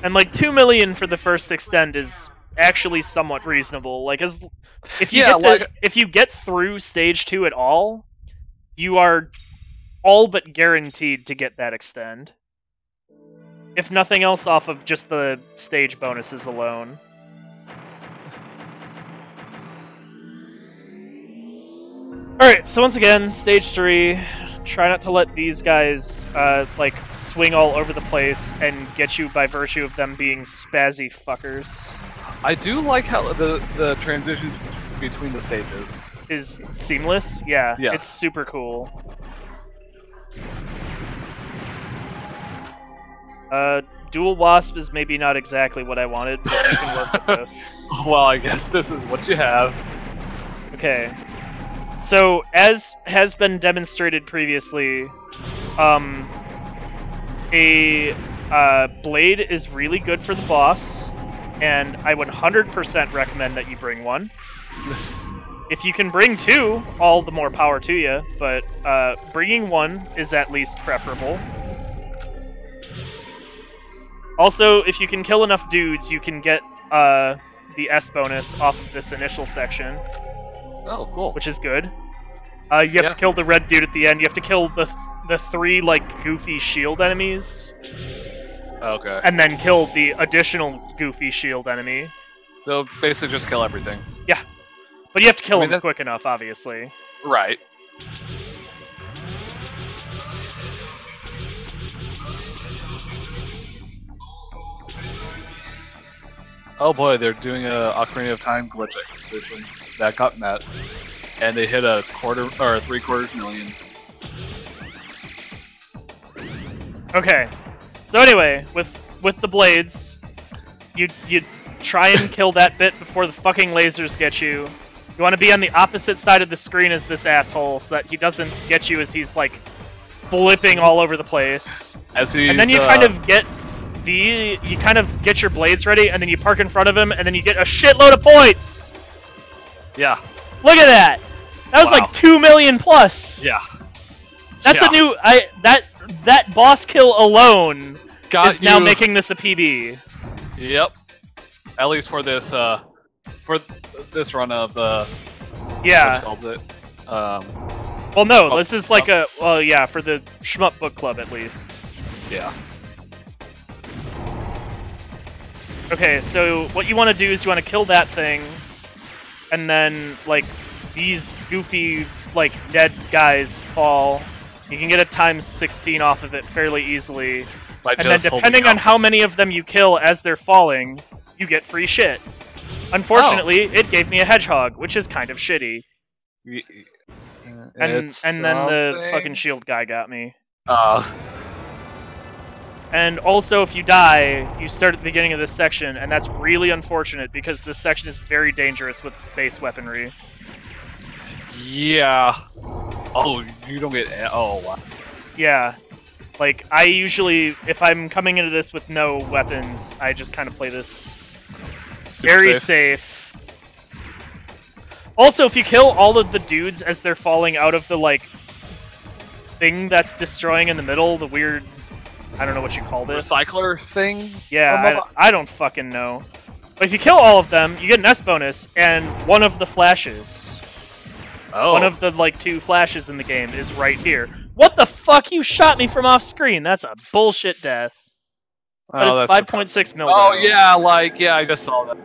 And like 2 million for the first extend is actually somewhat reasonable. Like, if you get through stage 2 at all, you are all but guaranteed to get that extend. If nothing else, off of just the stage bonuses alone. Alright, so once again, stage 3. Try not to let these guys, like, swing all over the place and get you by virtue of them being spazzy fuckers. I do like how the transitions between the stages Is seamless? Yeah, Yeah. it's super cool. Dual Wasp is maybe not exactly what I wanted, but we can work with this. Well, I guess this is what you have. Okay. So, as has been demonstrated previously, a blade is really good for the boss, and I would 100% recommend that you bring one. If you can bring 2, all the more power to you, but bringing 1 is at least preferable. Also, if you can kill enough dudes, you can get the S bonus off of this initial section. Oh, cool. Which is good. You have to kill the red dude at the end. You have to kill the 3, like, goofy shield enemies. Okay. And then kill the additional goofy shield enemy. So, basically just kill everything. Yeah. But you have to kill them quick enough, obviously. Right. Oh boy, they're doing a Ocarina of Time glitch expedition that got met, and they hit a quarter or 3/4 million. Okay, so anyway, with the blades, you try and kill that bit before the fucking lasers get you. You want to be on the opposite side of the screen as this asshole, so that he doesn't get you as he's like flipping all over the place. And then you kind of get your blades ready, and then you park in front of him, and then you get a shitload of points! Yeah. Look at that! That was like 2 million plus! Yeah. That's a new... That boss kill alone is now making this a PB. Yep. At least for this, run of, yeah. What calls it? Well, no, this is like a... Well, yeah, for the Shmup Book Club, at least. Yeah. Okay, so what you want to do is you want to kill that thing, and then, like, these goofy, like, dead guys fall. You can get a times 16 off of it fairly easily. And then depending on how many of them you kill as they're falling, you get free shit. Unfortunately, it gave me a hedgehog, which is kind of shitty. And then the fucking shield guy got me. And also, if you die, you start at the beginning of this section, and that's really unfortunate because this section is very dangerous with base weaponry. Yeah. Oh, you don't get... Oh, wow. Yeah. Like, I usually, if I'm coming into this with no weapons, I just kind of play this very safe. Also, if you kill all of the dudes as they're falling out of the, like, thing that's destroying in the middle, the weird... I don't know what you call this. Recycler thing? Yeah, I don't fucking know. But if you kill all of them, you get an S bonus, and one of the flashes. Oh. One of the, like, 2 flashes in the game is right here. What the fuck? You shot me from off screen. That's a bullshit death. But it's 5.6 mil. Oh, yeah, like, yeah, I just saw that.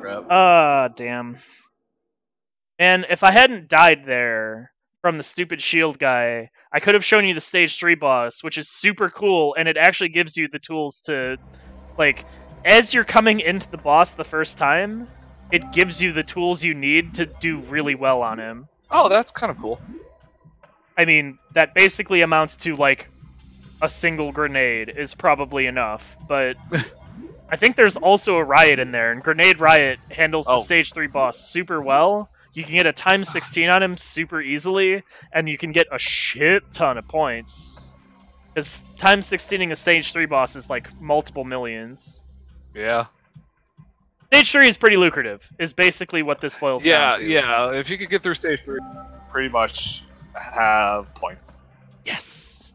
Crap. Damn. And if I hadn't died there from the stupid shield guy, I could have shown you the stage 3 boss, which is super cool, and it actually gives you the tools to, like, as you're coming into the boss the first time, it gives you the tools you need to do really well on him. Oh, that's kind of cool. I mean, that basically amounts to, like, a single grenade is probably enough, but I think there's also a riot in there, and Grenade Riot handles the stage 3 boss super well. You can get a times 16 on him super easily, and you can get a shit ton of points. Because times 16ing a stage 3 boss is like multiple millions. Yeah. Stage 3 is pretty lucrative, is basically what this boils down to. Yeah, if you could get through stage 3, pretty much have points. Yes!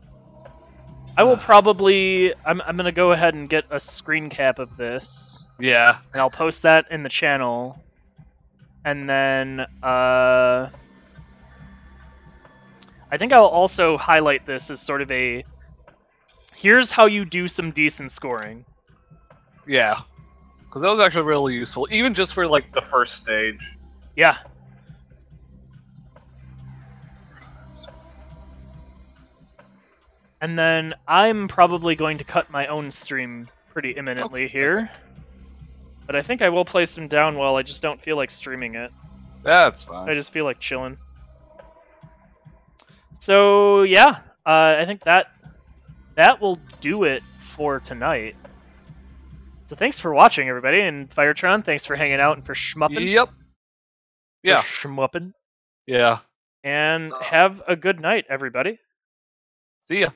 I will probably... I'm gonna go ahead and get a screen cap of this. Yeah. And I'll post that in the channel. And then, I think I'll also highlight this as sort of a... Here's how you do some decent scoring. Yeah. Because that was actually really useful, even just for, like, the first stage. Yeah. And then I'm probably going to cut my own stream pretty imminently here. But I think I will play some Downwell, I just don't feel like streaming it. That's fine. I just feel like chilling. So yeah, I think that will do it for tonight. So thanks for watching, everybody, and Firetron, thanks for hanging out and for shmupping. Yep. Yeah. For shmupping. Yeah. And have a good night, everybody. See ya.